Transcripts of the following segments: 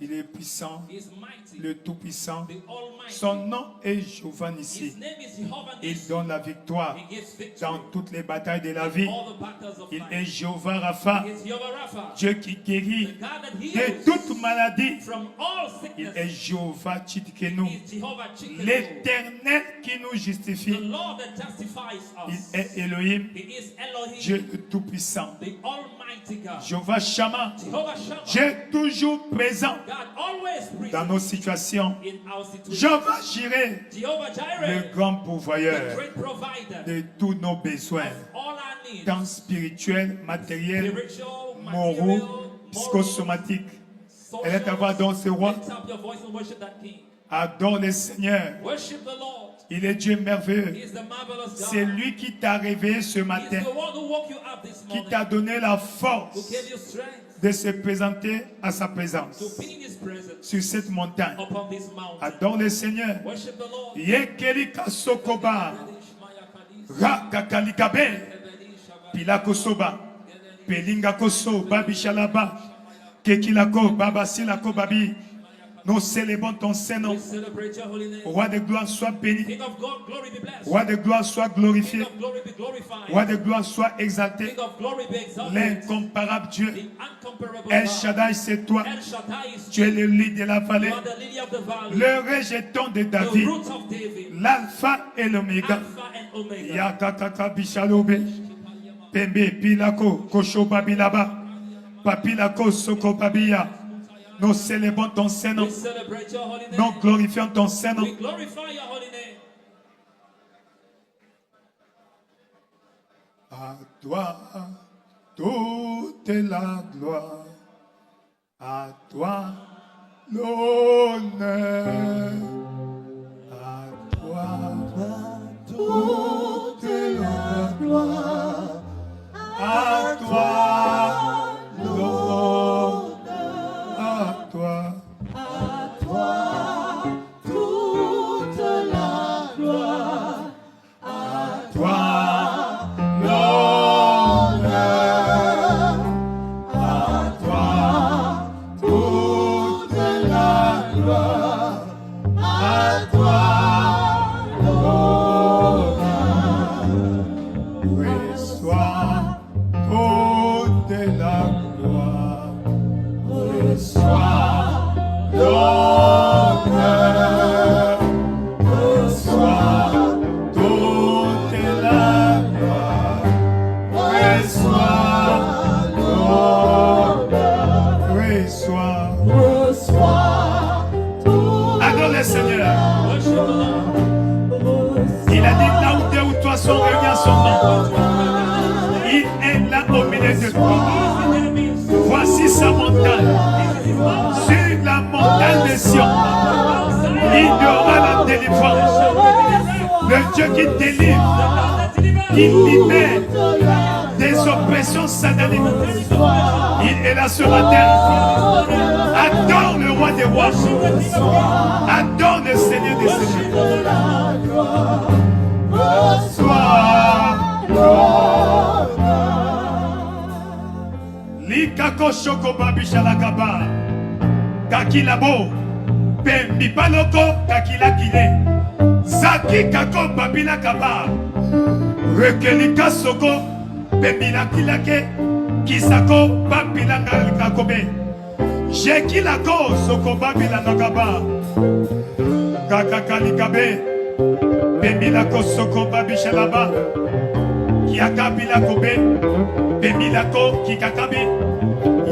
Il est puissant, le Tout-Puissant. Son nom est Jéhovah Nissi. Il donne la victoire dans toutes les batailles de la vie. Il est Jéhovah Rapha, Dieu qui guérit de toute maladie. Il est Jéhovah Tchidkenu, l'Éternel qui nous justifie. Il est Elohim, Dieu le Tout-Puissant. Jéhovah Shammah, Dieu toujours présent dans nos situations. Jéhovah Jireh, le grand pourvoyeur de tous nos besoins, tant spirituels, matériels, moraux, psychosomatiques. Elle est à voir dans ce roi. Adore le Seigneur. Il est Dieu merveilleux. C'est lui qui t'a réveillé ce matin, qui t'a donné la force de se présenter à sa présence sur cette montagne. Adore le Seigneur. Yekelika sokoba, rakakalikabe, pilakosoba, pelingako babishalaba, kekilako babasilako babi. Nous célébrons ton Saint-Nom. Roi de gloire, sois béni. Roi de gloire, sois glorifié. Roi de gloire, sois exalté. L'incomparable Dieu. El Shaddai, c'est toi. Tu es le lit de la vallée. Le rejeton de David. L'alpha et l'oméga. Yakakaka bishalobe. Pembe pilako kosho babilaba. Papilako soko babia. Nous célébrons ton Saint-Nom. Nous glorifions ton Saint-Nom. À toi, toute la gloire. À toi, l'honneur. À toi, toute la gloire. À toi, l'honneur. À toi, toute la gloire. À toi, l'honneur. À toi, toute la gloire. À toi, l'honneur. Reçois toute la gloire. Reçois l'honneur, reçois toute la gloire, reçois l'honneur, reçois tout. Adore le Seigneur. Il a dit là où deux ou trois sont réunis à son nom, il est là au milieu de toi. Voici sa montagne. Sur la montagne de Sion, il y aura la délivrance. Le Dieu qui délivre, qui libère des oppressions sataniques. Il est là ce matin. Adore le roi des rois. Adore le Seigneur des seigneurs. Reçois Likako shoko babishalakaba. Kakilabo. Pembi paloko kakila kile. Zaki kako babila kaba. Rekelika soko. Pembila kilake. Kisako babila kakobe. Jekilako soko babila nakaba. Kakakalikabe. Pembila kosoko babishalaba. Kiakabila kobe. Pemilako kikakabe.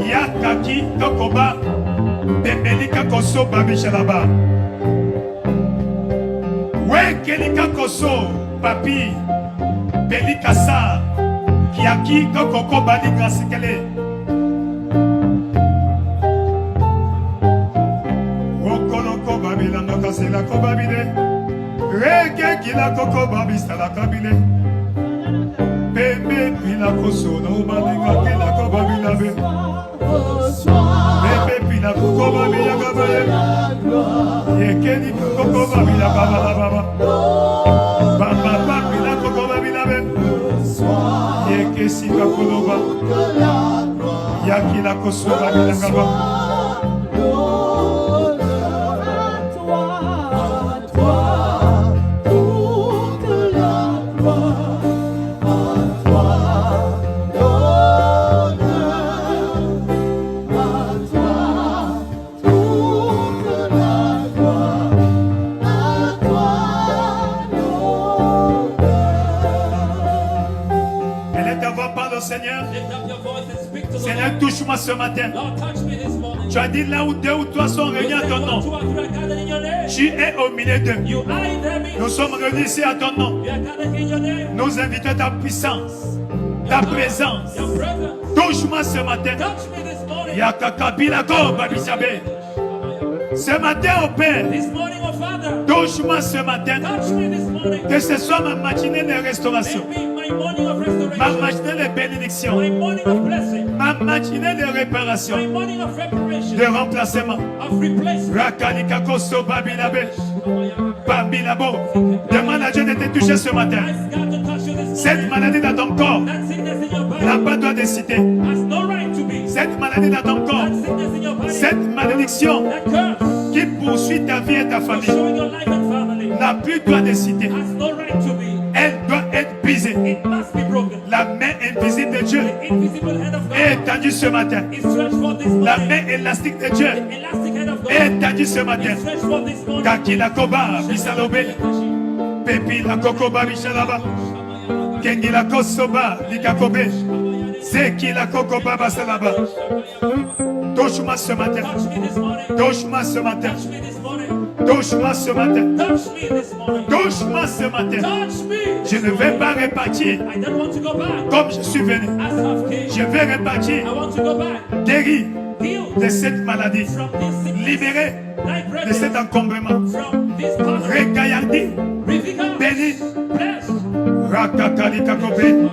Yakaki kokoba. Pembelika koso babishalaba. Wekelika koso papi. Belikasa. Kiaki kokoko bali grasikele. Wokoloko babila nokasela kobabile. Reke kila koko babistala kabile. Bébé pila koso no malinga kila koba bilabe. Bébé pila koko babi yagabaye. Yekeni koko babi yagabala baba. Baba pila koko babi labe. Yekesi kakoloba. Yakila koso babi yagaba. Seigneur. Lift up your voice and speak to the Seigneur, Lord. touche-moi ce matin. Lord, touch me this morning. Tu as dit là où deux ou trois sont réunis à ton nom, Two or three are gathered in your name. tu es au milieu d'eux. You are in their midst. Nous sommes réunis ici à ton nom. We are gathered in your name. Nous invitons ta puissance, ta présence. Your presence. Touche-moi ce matin. Touch me this morning. Yakakabilako, Babisabe. Ce matin, au Père, This morning, oh Father. touche-moi ce matin. Touch me this morning. Que ce soit ma matinée de restauration, Make me my morning of ma restoration. matinée de bénédiction, My morning of blessing. ma matinée de My réparation, morning of reparation. de remplacement. Of replacement. Rakalikakoso Babilabe, Babilabo. Demande à Dieu de te toucher ce matin. Ask God to touch you this Cette morning. maladie dans ton corps That sickness in your body n'a pas droit de citer. has no right to be. Cette maladie dans ton corps, That sickness in your body. cette malédiction That curse. qui poursuit ta vie et ta famille Showing your life and family. n'a plus droit de citer. Has no right to be. Elle doit être brisée. It must be broken. La main invisible de Dieu The invisible hand of est God étendue ce matin. is stretched forth this La morning. main élastique de Dieu The elastic hand of God est étendue ce matin. is stretched forth this morning. Kakila koba bisalobe, pepi la kokoba bishalaba, kengi la kosoba likakobe, zeki la kokoba basalaba. Touche-moi ce matin. Touch me this morning. Touche-moi ce matin. Touch me this morning. Touche-moi ce matin. Touch me this morning. Touche-moi ce matin. Touch me. Je ne vais pas repartir I don't want to go back comme je suis venu. as I've came. Je vais repartir I want to go back. guéri Healed de cette maladie, from this sickness. libéré de cet Liberated encombrement, from this power. regaillardi, Revigor. béni, Blessed. rakakali kakobe.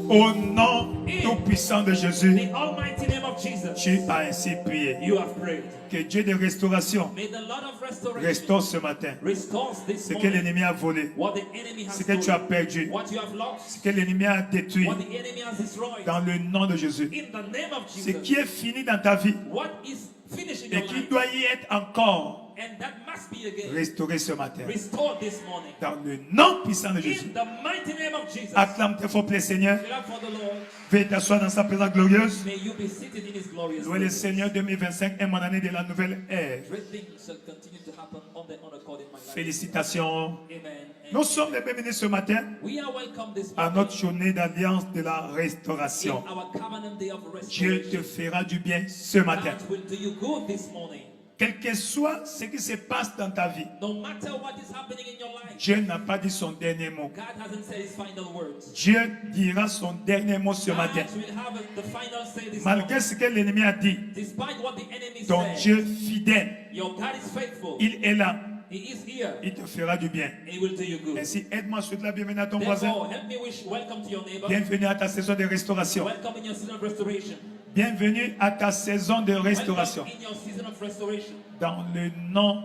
Au nom tout puissant de Jésus, The almighty name of Jesus. tu as ainsi prié. You have prayed. Que Dieu de restauration May the Lord of restoration restaure ce matin restores this ce que morning l'ennemi a volé, what the enemy has ce que tu as stolen, perdu, what you have lost, ce que l'ennemi a détruit what the enemy has destroyed. dans le nom de Jésus. In the name of Ce Jesus, qui est fini dans ta vie what is finished in et your qui life, doit y être encore and that must be again restauré ce matin. restored this morning. Dans le nom puissant de Jésus. In the mighty name of Jesus, Acclame très fort, plaît Seigneur. clap for the Lord. Veuillez t'asseoir dans sa présence glorieuse. May you be seated in His glorious Louez le presence. Seigneur, 2025 est mon année de la nouvelle ère. Great things shall continue to happen on the on accord in my life. Félicitations. Amen. Nous sommes les bienvenus ce matin We are welcome this à morning notre journée d'alliance de la in restauration. our covenant day of Dieu te restoration. fera du bien ce matin. God will do you good this morning. Quel que soit ce qui se passe dans ta vie, No matter what is happening in your life, Dieu n'a pas dit son dernier mot. God hasn't said His final words. Dieu dira son dernier mot ce matin. God will have the final say this Malgré morning. ce que l'ennemi a dit, Despite what the enemy ton said, Dieu fidèle, your God is faithful. il est là. He is here. Il te fera du bien. And He will do you good. Ainsi, aide-moi, souhaite la bienvenue à ton voisin. Therefore, help me wish welcome to your neighbor. Bienvenue à ta saison de restauration. Welcome in your season of restoration. Bienvenue à ta saison de restauration. Welcome in your season of restoration. Dans le nom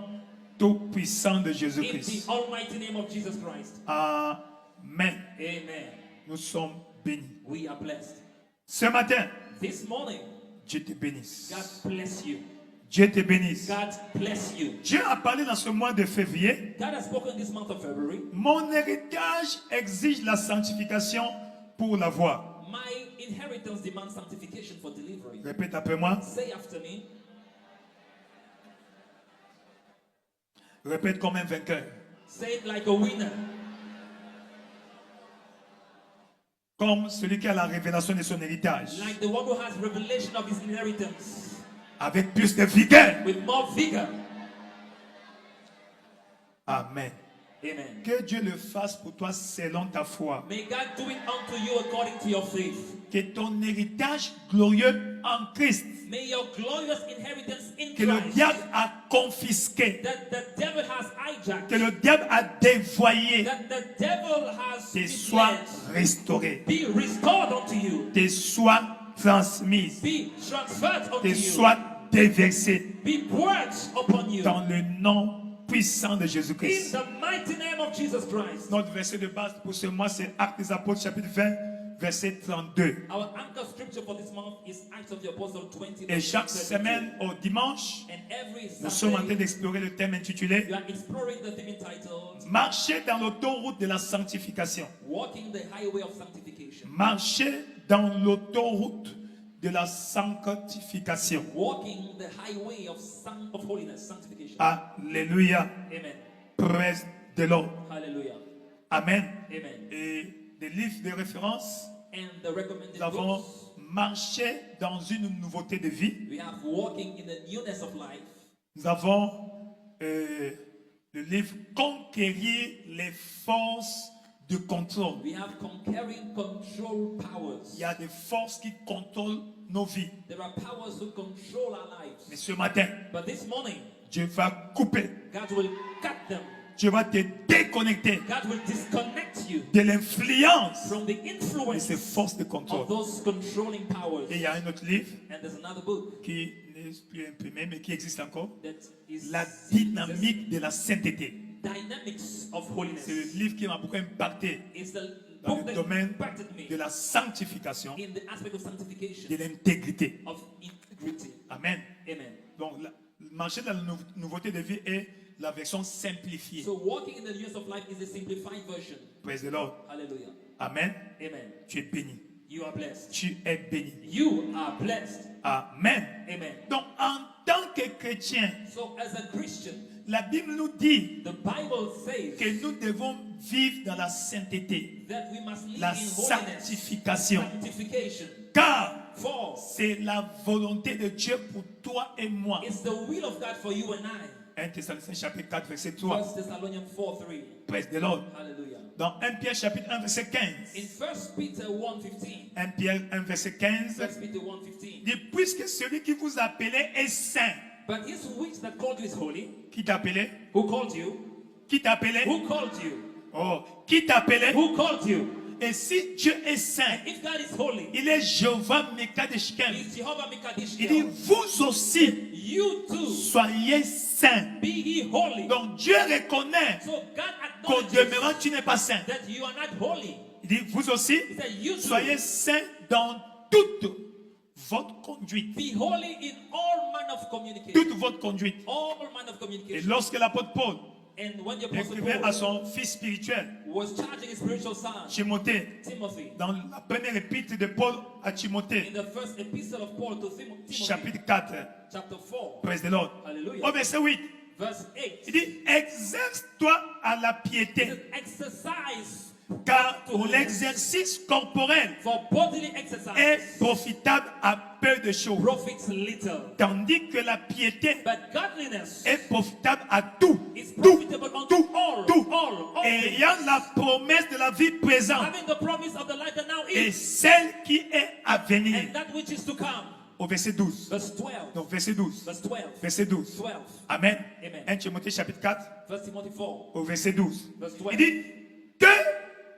tout puissant de In Jésus-Christ. the almighty name of Jesus Christ. Amen. Amen. Nous sommes bénis. We are blessed. Ce matin, This morning, Dieu te bénisse. God bless you. Dieu te bénisse. God bless you. Dieu a parlé dans ce mois de février. God has spoken this month of February. Mon héritage exige la sanctification pour la voix. My inheritance demands sanctification for delivery. Répète après moi. Say after me. Répète comme un vainqueur. Say it like a winner. Comme celui qui a la révélation de son héritage. Like the one who has revelation of his inheritance. Avec plus de vigueur. With more vigor. Amen. Amen. Que Dieu le fasse pour toi selon ta foi. May God do it unto you according to your faith. Que ton héritage glorieux en Christ, May your glorious inheritance in que le Christ diable a confisqué, that the devil has hijacked, que le diable a dévoyé, that the devil has te soit misled, restauré, be restored unto you, te soit transmise, be transferred unto te you, soit déversé be poured upon you. dans le nom puissant de In Jésus-Christ. the mighty name of Jesus Christ. Notre verset de base pour ce mois, c'est Actes des Apôtres, chapitre 20, verset 32. Our anchor scripture for this month is Acts of the Apostle 20. Et chaque 32. semaine, au dimanche, And every nous sommes en train Sunday, d'explorer le thème intitulé you are exploring the theme entitled Marcher dans l'autoroute de la sanctification. Walking the Highway of Sanctification. Marcher dans l'autoroute de la sanctification. Walking the highway of holiness, sanctification. Alléluia. Amen. Praise the Lord. Hallelujah. Amen. Amen. Et des livres de référence, And the recommended nous avons books, marché dans une nouveauté de vie. we have walking in the newness of life. Nous avons le livre Conquérir les forces de contrôle. We have conquering control powers. Il y a des forces qui contrôlent nos vies. There are powers who control our lives. Mais ce matin, But this morning, Dieu va couper. God will cut them. Dieu va te déconnecter God will disconnect you de l'influence from the de influence ces forces de of contrôle. those controlling powers. Et il y a un autre livre And there's another book qui n'est plus imprimé, mais qui existe encore. that is La dynamique de la sainteté. Dynamics of Holiness. C'est le livre qui m'a beaucoup impacté It's the dans book le that domaine impacted me de la sanctification, in the aspect of sanctification, de l'intégrité. of integrity. Amen. Amen. Donc, le marché de la nouveauté de vie est la version simplifiée. So walking in the news of life is a simplified version. Praise the Lord. Hallelujah. Amen. Amen. Tu es béni. You are blessed. Tu es béni. You are blessed. Amen. Amen. Donc, en tant que chrétien, So as a Christian, la Bible nous dit the Bible says que nous devons vivre dans la sainteté, that we must live la in holiness, sanctification, sanctification. car For c'est la volonté de Dieu pour toi et moi. it's the will of God for you and I. 1 Thessaloniciens chapitre 4 verset 3. 1 Thessalonians 4:3. Praise the Lord. Hallelujah. Dans 1 Pierre chapitre 1 verset 15. In 1 Peter 1:15. 1 Pierre 1 verset 15. 1 Peter 1:15. Dit, puisque celui qui vous appelait est saint. But his which that called you is holy. Qui t'appelait? Who called you? Qui t'appelait? Who called you? Oh, qui t'appelait? Who called you? Et si Dieu est saint, If God is holy, il est Jéhovah Mekadeshkem. is Jehovah Mekadesh. Il dit, vous aussi, You too, soyez saints. be ye holy. Donc Dieu reconnaît So God qu'au acknowledges demeurant, tu n'es pas saint. that you are not holy. Il dit, vous aussi, He said, you too, soyez saints dans toute votre conduite. be holy in all manner of communication. Toute votre conduite. All manner of Et communication. lorsque l'apôtre Paul And when the apostle écrivait à Paul son fils spirituel, was charging his spiritual son, Timothée, Timothy, dans la première épître de Paul à Timothée, in the first epistle of Paul to Timothy, chapitre 4, chapter 4, praise the Lord. hallelujah, Au verset 8, verse 8, il dit, exerce-toi à la piété, exercise car l'exercice corporel for bodily exercise est profitable à peu de choses, profits little, tandis que la piété but godliness est profitable à tout, is tout, profitable unto tout, all, tout, all things, ayant la promesse de la vie présente having the promise of the life that now et is, celle qui est à venir. and that which is to come. Au verset 12. Verse 12, Donc verset 12. verse 12, Verset 12. 12, Amen. Amen. 1 Timothée chapitre 4 First Timothy 4, au verset 12. verse 12. Il dit que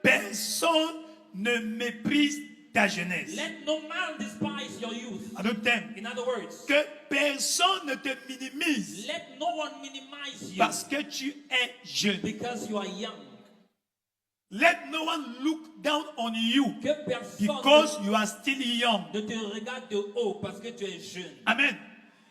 personne ne méprise ta jeunesse. Let no man despise your youth. En d'autres termes, In other words, que personne ne te minimise let no one minimize you parce que tu es jeune. because you are young. Let no one look down on you Que personne because you are still young. ne te regarde de haut parce que tu es jeune. Amen.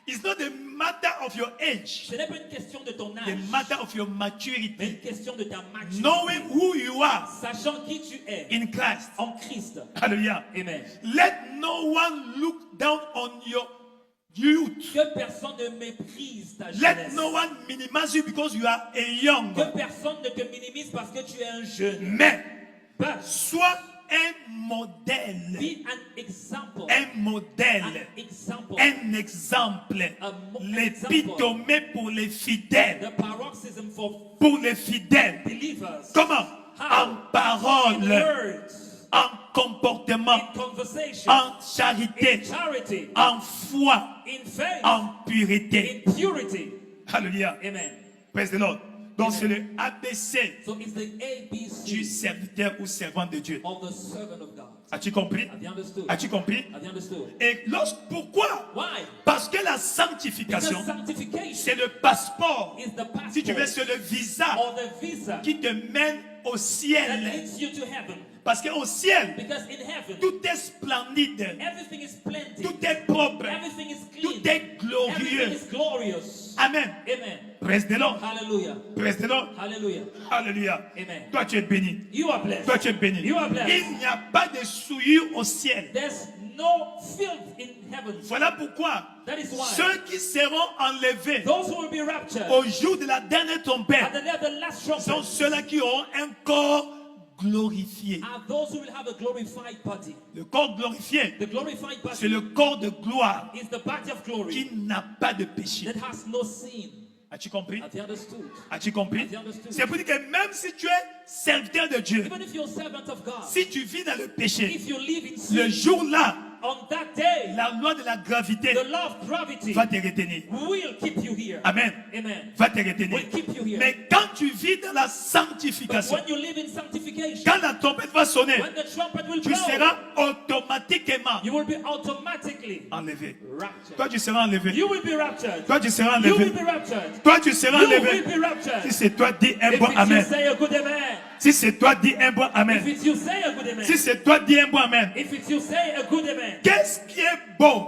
It's not a matter of your age, Ce n'est pas une question de ton âge, the matter of your mais maturity. une question de ta maturité. Knowing who you are Sachant qui tu es in Christ. en Christ. Hallelujah. Amen. Let no one look down on your youth. Que personne ne méprise ta Let jeunesse. no one minimize you because you are a young. Que personne ne te minimise parce que tu es un jeune. Mais But sois un modèle. be an example. Un modèle. An example. Un exemple. L'épitomée pour les fidèles. The paroxysm for Pour les fidèles. believers. Comment? How? En parole. Words. En comportement. In conversation. En charité. In charity. En foi. In faith. En pureté. In purity. Alléluia. Amen. Praise the Lord. Donc c'est le ABC So it's the du ABC serviteur ou servant de Dieu. of the servant of God. As-tu compris? Have you understood? As-tu compris? Have you understood? Et pourquoi? Why? Parce que la Because sanctification, sanctification c'est le passeport. is the passport Si tu veux, c'est le visa or the visa qui te mène au that ciel. leads you to heaven. Parce qu'au ciel, Because in heaven, tout est splendide, everything is plenty. tout est propre, Everything is clean. tout est Everything glorieux. is glorious. Amen. Amen. Praise the Lord. Hallelujah. Praise the Lord. Hallelujah. Alléluia. Amen. Toi, tu es béni. You are blessed. Toi, tu es béni. You are blessed. Il n'y a pas de souillure au ciel. There's no filth in heaven. Voilà pourquoi That is why ceux qui seront enlevés those who will be raptured au jour de la dernière at trompette the day of the last trumpet sont ceux-là qui auront un corps glorifié. are those who will have a glorified body. Le corps glorifié, The glorified c'est body le corps de gloire is the body of glory qui n'a pas de péché. that has no sin. As-tu compris? Have you understood? As-tu compris? Have you understood? C'est pour dire que même si tu es serviteur de Dieu, Even if you're a servant of God, si tu vis dans le péché, if you live in le sin, jour-là, on that day, la loi de la gravité the law of gravity va te retenir. will keep you here. Amen. Amen. Va te retenir. Will keep you here. Mais quand tu vis dans la But sanctification, when you live in sanctification, quand la trompette va sonner, when the trumpet will tu blow, seras automatiquement you will be automatically enlevé. raptured. Toi, tu seras enlevé. You will be raptured. Toi, tu seras You will enlevé. be raptured. Toi, tu seras You will enlevé. be raptured. Si c'est toi, dis un If bon it's you, amen. say a good amen. Si c'est toi, dis un bon If amen. it's you, say a good amen. Si c'est toi, dis un bon amen. If it's you, say a good amen. Qu'est-ce qui est beau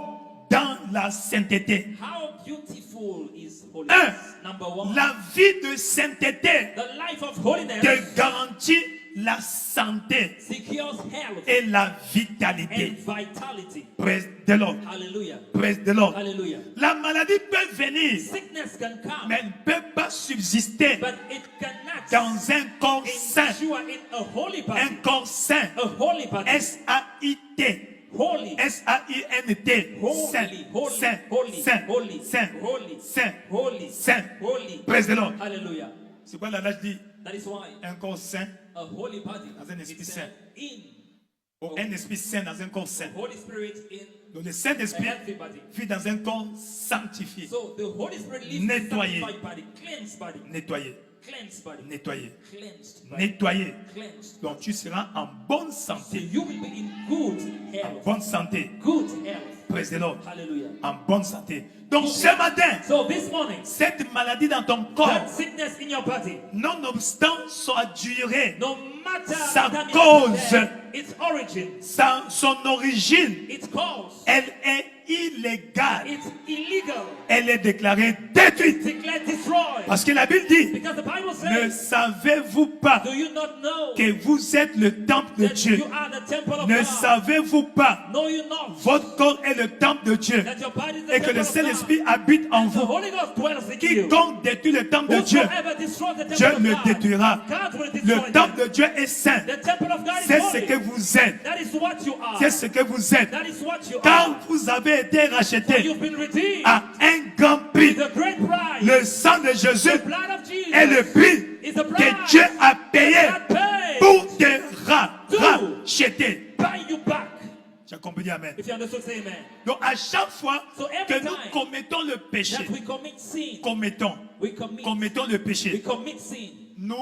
dans la sainteté? How beautiful is holiness? Number one, La vie de sainteté the life of holiness te garantit la santé secures health et la vitalité. and vitality. Praise the Lord. Hallelujah. Praise the Lord. Hallelujah. La maladie peut venir, Sickness can come, mais elle ne peut pas subsister but it cannot dans un corps saint. ensure in a holy body. Un corps saint. A holy body. S-A-I-T. Holy. S-A-I-N-T. Saint. Holy. Holy. Saint. Holy. Saint. Holy. Saint. Holy. Saint. Holy. Saint. Holy. Praise the Lord. Hallelujah. C'est quoi l'adage dit? That is why Un corps saint a holy body dans un esprit is saint. in ou un esprit saint dans un corps saint. Holy Spirit in Donc le a Saint-Esprit healthy body. vit dans un corps sanctifié, So the Holy Spirit lives in Nettoyé. a sanctified body, cleansed body, nettoyé, cleansed body, nettoyé, cleansed body, nettoyé. cleansed. Donc tu seras en bonne So santé, you will be in good en health. bonne santé. Good health. Praise the Lord. Hallelujah. En bonne santé. Donc ce matin, So this morning, cette maladie dans ton corps, that sickness in your body, nonobstant sa durée, no matter Sa the time cause. it is, its origin, son origine, its cause, elle est illégale. it's illegal. Elle est déclarée détruite. Declare destroyed. Parce que la Bible dit, Because the Bible ne says, savez-vous pas do you not know que vous êtes le temple de that Dieu? you are the temple of Ne God? savez-vous pas, Know you not votre corps est le temple de Dieu that your body is the et que temple le of God? Saint-Esprit habite en The vous? Holy Ghost dwells in you. Quiconque détruit le temple de Dieu, Whosoever destroys the temple Dieu of le God, détruira. God will destroy Le temple them. de Dieu est saint. The temple of God is C'est ce holy. que vous êtes. That is what you are. C'est ce que vous êtes. That is what you Car are. vous avez été rachetés You've been redeemed. à un grand prix. The great price. Le sang de Jésus The blood of Jesus est le prix is the price que Dieu a payé that paid pour te racheter. buy you back. Tu as compris, amen. If you understood, say amen. Donc à chaque fois So every que nous time commettons le péché, that we commit sin, commettons le péché, we commit sin, nous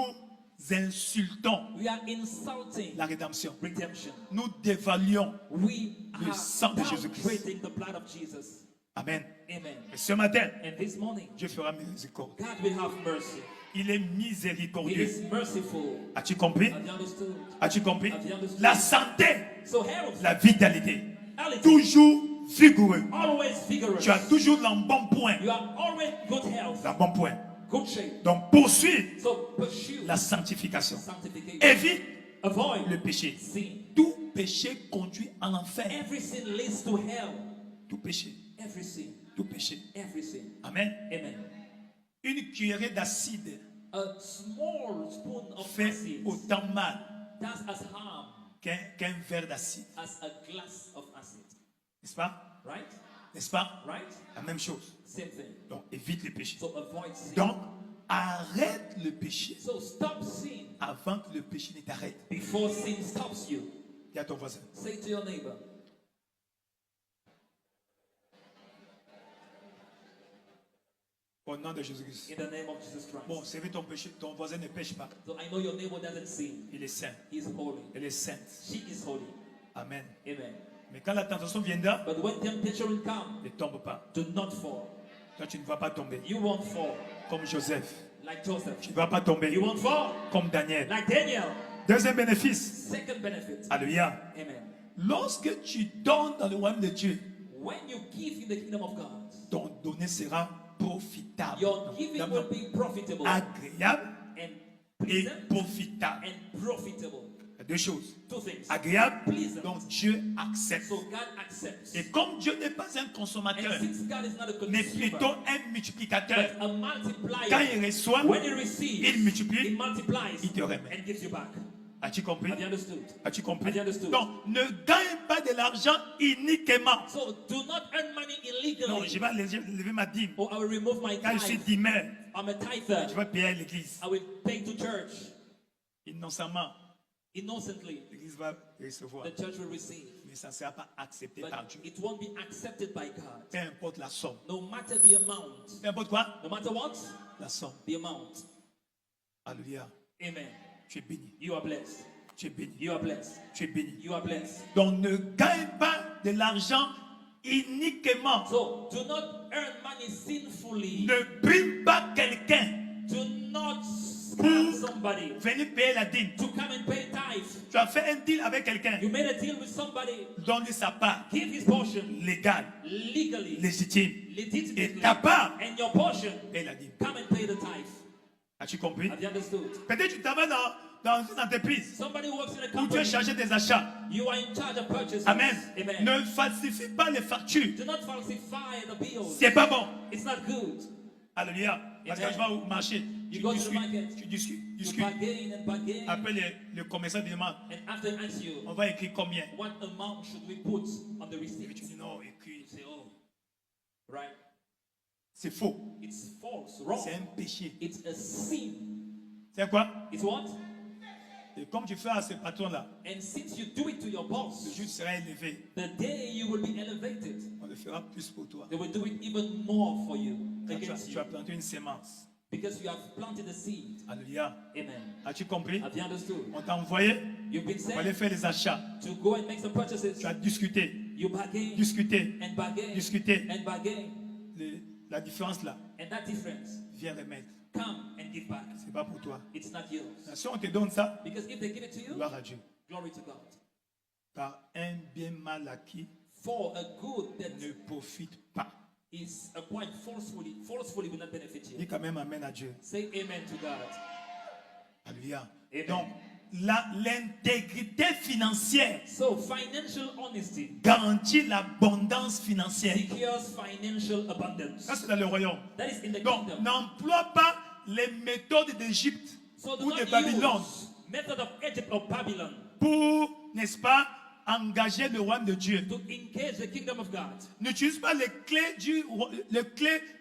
insultons we are insulting la rédemption. redemption. Nous dévaluons. We Le are sang de Jésus-Christ. downgrading the blood of Jesus. Amen. Amen. Et ce matin, And this morning, Dieu fera miséricorde. God will have mercy. Il est He miséricordieux. is merciful. As-tu compris? Have you understood? As-tu compris? Have you understood? La santé, So health, la vitalité, health, toujours vigoureux. always vigorous. Tu as toujours l'embonpoint. You are always good health, L'embonpoint. good shape. Donc poursuis So pursue la sanctification. sanctification. Évite Avoid le péché. sin. Tout péché conduit en enfer. Every sin leads to hell. Tout péché. Every sin. Tout péché. Every sin. Amen. Amen. Une cuillerée d'acide A small spoon of fait acid autant mal does as harm qu'un verre d'acide. as a glass of acid. N'est-ce pas? Right? N'est-ce pas? Right? La même chose. Same thing. Donc évite le péché. So avoid sin. Donc arrête le péché So stop sin avant que le péché ne t'arrête. before sin stops you. Dis à ton voisin. Say to your neighbor, Au nom de Jésus-Christ. in the name of Jesus Christ. Bon, c'est vrai, ton voisin ne pêche pas. So I know your neighbor doesn't sin. Il est saint. He's holy. Elle est sainte. She is holy. Amen. Amen. Mais quand la tentation viendra, But when temptation will come, ne tombe pas. do not fall. Toi, tu ne vas pas tomber. You won't fall Comme Joseph. like Joseph. Tu ne vas pas tomber. You won't fall Comme Daniel. like Daniel. Deuxième bénéfice. Second benefit. Alléluia. Amen. Lorsque tu donnes dans le royaume de Dieu, When you give in the kingdom of God, ton donné sera profitable. your giving Non, will non. be profitable Agréable and et pleasant profitable. and profitable. a deux choses. Two things. Agréable, Pleasant. donc Dieu accepte. So God accepts. Et comme Dieu n'est pas un consommateur, And since God is not a mais consumer, plutôt un multiplicateur, but a multiplier, quand il reçoit, when he receives, il multiplie, he multiplies il te remet. and gives you back. As-tu compris? Have you understood? As-tu compris? Have you understood? Donc, ne gagne pas de l'argent uniquement. So do not earn money illegally. Non, je vais lever ma dîme. Or I will remove my Quand je suis tithe. dîmeur, I'm a tither. je vais payer à l'église. I will pay to church. Innocemment, Innocently, l'église va recevoir. the church will receive. Mais ça ne sera pas accepté But par Dieu. it won't be accepted by God. Peu importe la somme. No matter the amount. Peu importe quoi? No matter what, La somme. the amount. Alléluia. Amen. Tu es béni. You are blessed. Tu es béni. You are blessed. Tu es béni. You are blessed. Donc ne gagne pas de l'argent uniquement. So do not earn money sinfully. Ne brime pas quelqu'un Do not scam somebody venir payer la dîme. to come and pay tithe. Tu as fait un deal avec quelqu'un. You made a deal with somebody. Donne-lui sa part Give his portion légale, legally, légitime. Et legitimately, ta part, and your portion, paye la dîme. come and pay the tithe. As-tu compris? Have you understood? Peut-être que tu travailles dans une entreprise Somebody works in a où tu company. es chargé des achats. You are in charge of purchases. Amen. Amen. Ne falsifie pas les factures. Do not falsify the bills. C'est pas bon. It's not good. Alléluia. Parce que Amen. je vais au marché. Tu You go to the discutes. market. Tu discutes. You discutes. bargain and bargain. Après, le commerçant te demande, And after I ask you, on va écrire combien? what amount should we put on the Et puis receipt? tu dis non, écris. You say, oh, right. C'est faux. It's false, wrong. C'est un péché. It's a sin. C'est quoi? It's what? Et comme tu fais à ce patron-là, And since you do it to your le boss, jour sera élevé. the day you will be elevated, On le fera plus pour toi. they will do it even more for you Quand against tu you as planté une sémence. because you have planted a seed. Alléluia. Amen. As-tu compris? Have you understood? On t'a envoyé You've been pour aller sent faire les achats. to go and make some purchases. Tu as discuté, You bargain discuté, and bargain discuté. and bargain, La différence là, and that difference, viens remettre. come and give back. C'est pas pour toi. It's not yours. Si on te donne ça, Because if they give it to you, gloire à Dieu. glory to God. Car un bien mal acquis For a good that ne profite pas. is acquired forcefully will not benefit you. Dis quand même amen à Dieu. Say amen to God. Alléluia. Amen. Donc, l'intégrité financière So financial honesty garantit l'abondance financière. secures financial abundance. Ça, c'est dans le royaume. That is in the Donc, kingdom. n'emploie pas les méthodes d'Égypte So do ou de not Babylone use method of Egypt or Babylon pour, n'est-ce pas, engager le royaume de Dieu. to engage the kingdom of God. N'utilise pas les clés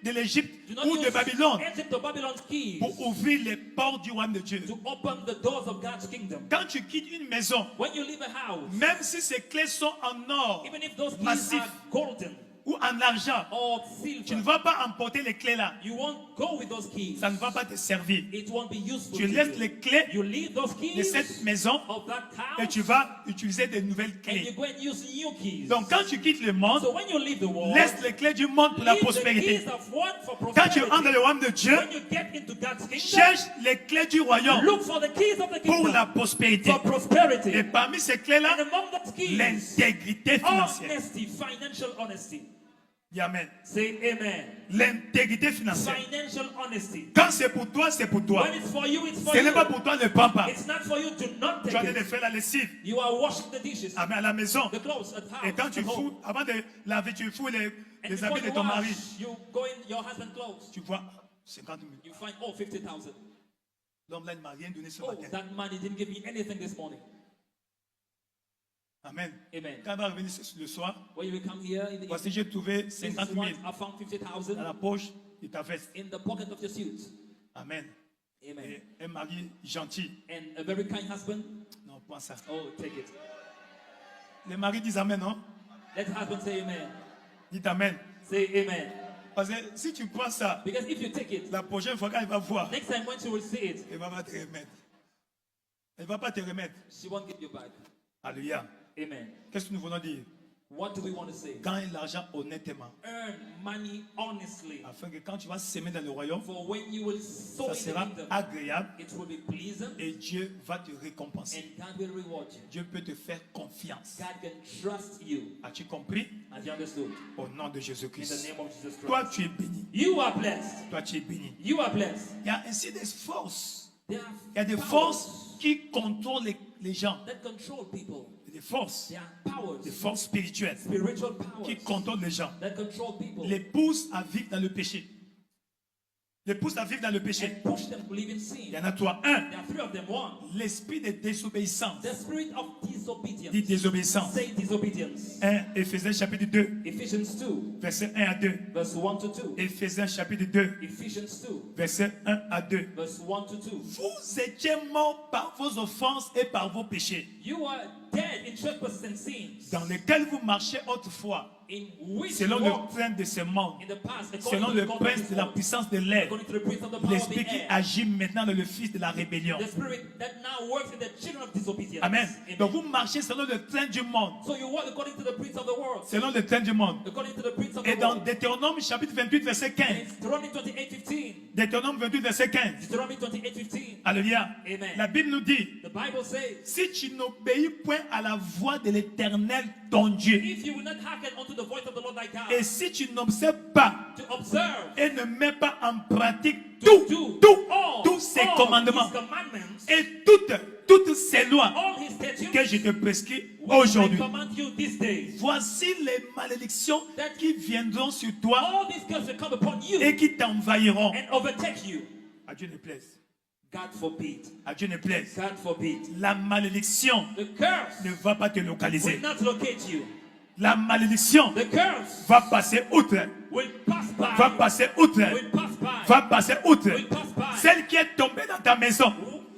de l'Égypte Do not ou de use Babylone Egypt or Babylon's keys pour ouvrir les portes du royaume de Dieu. to open the doors of God's kingdom. Quand tu quittes une maison, When you leave a house, même si ces clés sont en or even if those keys massif are golden ou en argent, or tu ne silver, vas pas emporter les clés là. you won't go with those keys. Ça ne va pas te servir. It won't be useful Tu to laisses you. les clés You leave those de keys cette maison of that et house tu vas utiliser de nouvelles and you clés. go and use new keys. Donc quand tu quittes le monde, So when you leave the world, laisse les clés du monde pour la leave the prospérité. keys of what for Quand tu prosperity. entres dans le royaume de Dieu, When you get into God's kingdom, cherche les clés du royaume look for the keys of the pour kingdom la prospérité. for prosperity. Et parmi ces clés-là, And among those keys, l'intégrité financière. honesty, financial honesty. Dis amen. Say amen. L'intégrité financière. Financial honesty. Quand c'est pour toi, c'est pour toi. When it's for you, it's for Ce n'est you. pas pour toi, ne prends pas. It's not for you, do not Tu es take en train de it. faire la lessive. You are washing the dishes, Amen, à la maison. the clothes at house. Et quand tu at home. fous, avant de laver, tu fous les And habits before de you ton mari. wash, you go in your husband's clothes. Tu vois 50 000. You find, oh, 50,000. L'homme là, il ne m'a rien donné ce Oh, matin. that man, he didn't give me anything this morning. Amen. Amen. Quand il va revenir le soir, When you will come here in the voici, evening, j'ai trouvé this 50 is 000 what I found dans 50,000 la poche de ta veste. in the pocket of your suit. Amen. Amen. Et un mari gentil. And a very kind husband. Non, prends ça. Oh, take it. Les maris disent Amen, non? Let the husband say amen. Dites Amen. Say amen. Parce que si tu prends ça, Because if you take it, la prochaine fois quand il va voir, next time when she will see it, elle ne va pas te remettre. Elle ne va pas te remettre. she won't give you back. Alléluia. Amen. Qu'est-ce que nous voulons dire? What do we want to say? Gagne l'argent honnêtement. Earn money honestly. Afin que quand tu vas s'aimer dans le royaume, For when you will sow ça in the sera kingdom, agréable it will be pleasant et Dieu va te récompenser. and God will reward you. Dieu peut te faire confiance. God can trust you. As-tu compris? Have you understood? Au nom de In the Jésus-Christ. name of Jesus Toi, Christ. tu es béni. You are blessed. Toi, tu es béni. You are blessed. Il y a ainsi des forces There are Il y a des forces qui contrôlent les gens. that control people. Des forces. There are powers, Des forces spirituelles spiritual powers qui contrôlent les gens. that control people Les poussent à vivre dans le péché. Les poussent à vivre dans le péché. and push them to live in Il sin. y en a trois. Un, There are three of them. One, l'esprit de désobéissance. the spirit of disobedience. Dit désobéissance. Say disobedience. 1 Éphésiens chapitre 2, Ephesians 2, verset 1 à 2. verse 1 to 2. Éphésiens chapitre 2, Ephesians 2, verset 1 à 2. verse 1 to 2. Vous étiez morts par vos offenses et par vos péchés, You are dead in trespasses and sins, dans lesquels vous marchiez autrefois, in which selon you le walked train de ce monde, in the past, selon according to le the course of prince this de la world, puissance de l'air, according to the prince of the power of the l'esprit qui air, agit maintenant dans le fils de la rébellion. the spirit that now works in the children of disobedience. Amen. Amen. Donc vous marchez selon le train du monde, So you walk according to the prince of the world, selon le train du monde. according to the prince of Et the dans world. Deutéronome chapitre 28, verset And 15. it's Deuteronomy 28:15. Deutéronome 28, verset 15. Deuteronomy 28:15. Alléluia. Amen. La Bible nous dit, The Bible says, si tu n'obéis point à la voix de l'Éternel, ton Dieu, if you will not hearken unto the voice of the Lord thy God, et si tu n'observes pas to observe, et ne mets pas en pratique to do tous ces all commandements his commandments, et toutes ces lois all his statutes, que je te prescris which I aujourd'hui. command you this day. Voici les malédictions qui viendront sur toi All these curses will come upon you et qui t'envahiront. and overtake you. À Dieu ne plaise. God forbid. À Dieu ne plaise. God forbid. La malédiction The curse ne va pas te will localiser. not locate you. La malédiction The curse va passer outre. will pass by. Va passer outre. Will pass by. Va passer outre. Will pass by. Celle qui est tombée dans ta maison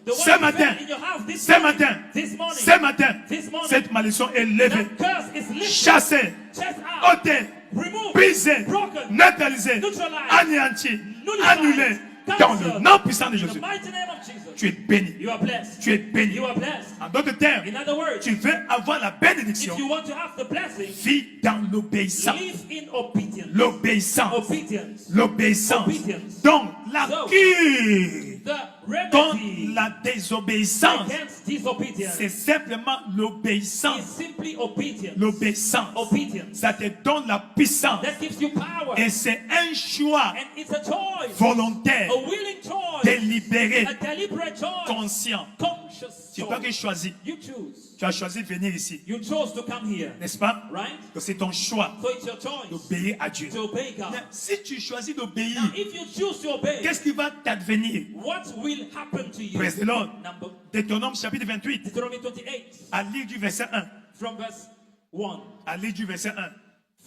The one ce who matin, fell in your house this ce morning, matin, this morning, ce matin, this morning, cette malédiction est levée, that curse is lifted, chassée, chest out, ôtée, removed, brisée, broken, neutralisée, neutralized, anéantie, nullified, annulée dans le cancelled. nom puissant de In the Jésus. mighty name of Jesus, Tu es béni. you are blessed. Tu es béni. You are blessed. En d'autres termes, In other words, tu veux avoir la bénédiction. if you want to have the blessing, Vis dans l'obéissance. live in obedience. L'obéissance. Obedience. L'obéissance. Obedience. Donc, la So, cure The contre remedy la désobéissance, against disobedience c'est simplement is l'obéissance. simply obedience. L'obéissance. Obedience. Ça te donne la puissance. That gives you power. Et c'est un choix And it's a choice. volontaire, A willing choice. délibéré, A deliberate choice. conscient. Conscious C'est toi qui choice. choisis. You choose. Tu as choisi de venir ici, You chose to come here. n'est-ce pas? Right? Donc c'est ton choix So it's your choice d'obéir à Dieu. to obey God. Mais si tu choisis d'obéir, Now, if you choose to obey, qu'est-ce qui va t'advenir? what will happen to you? Praise the Lord. Number Deutéronome chapitre 28, Deuteronomy 28, à lire du verset 1. from verse 1. À lire du verset 1.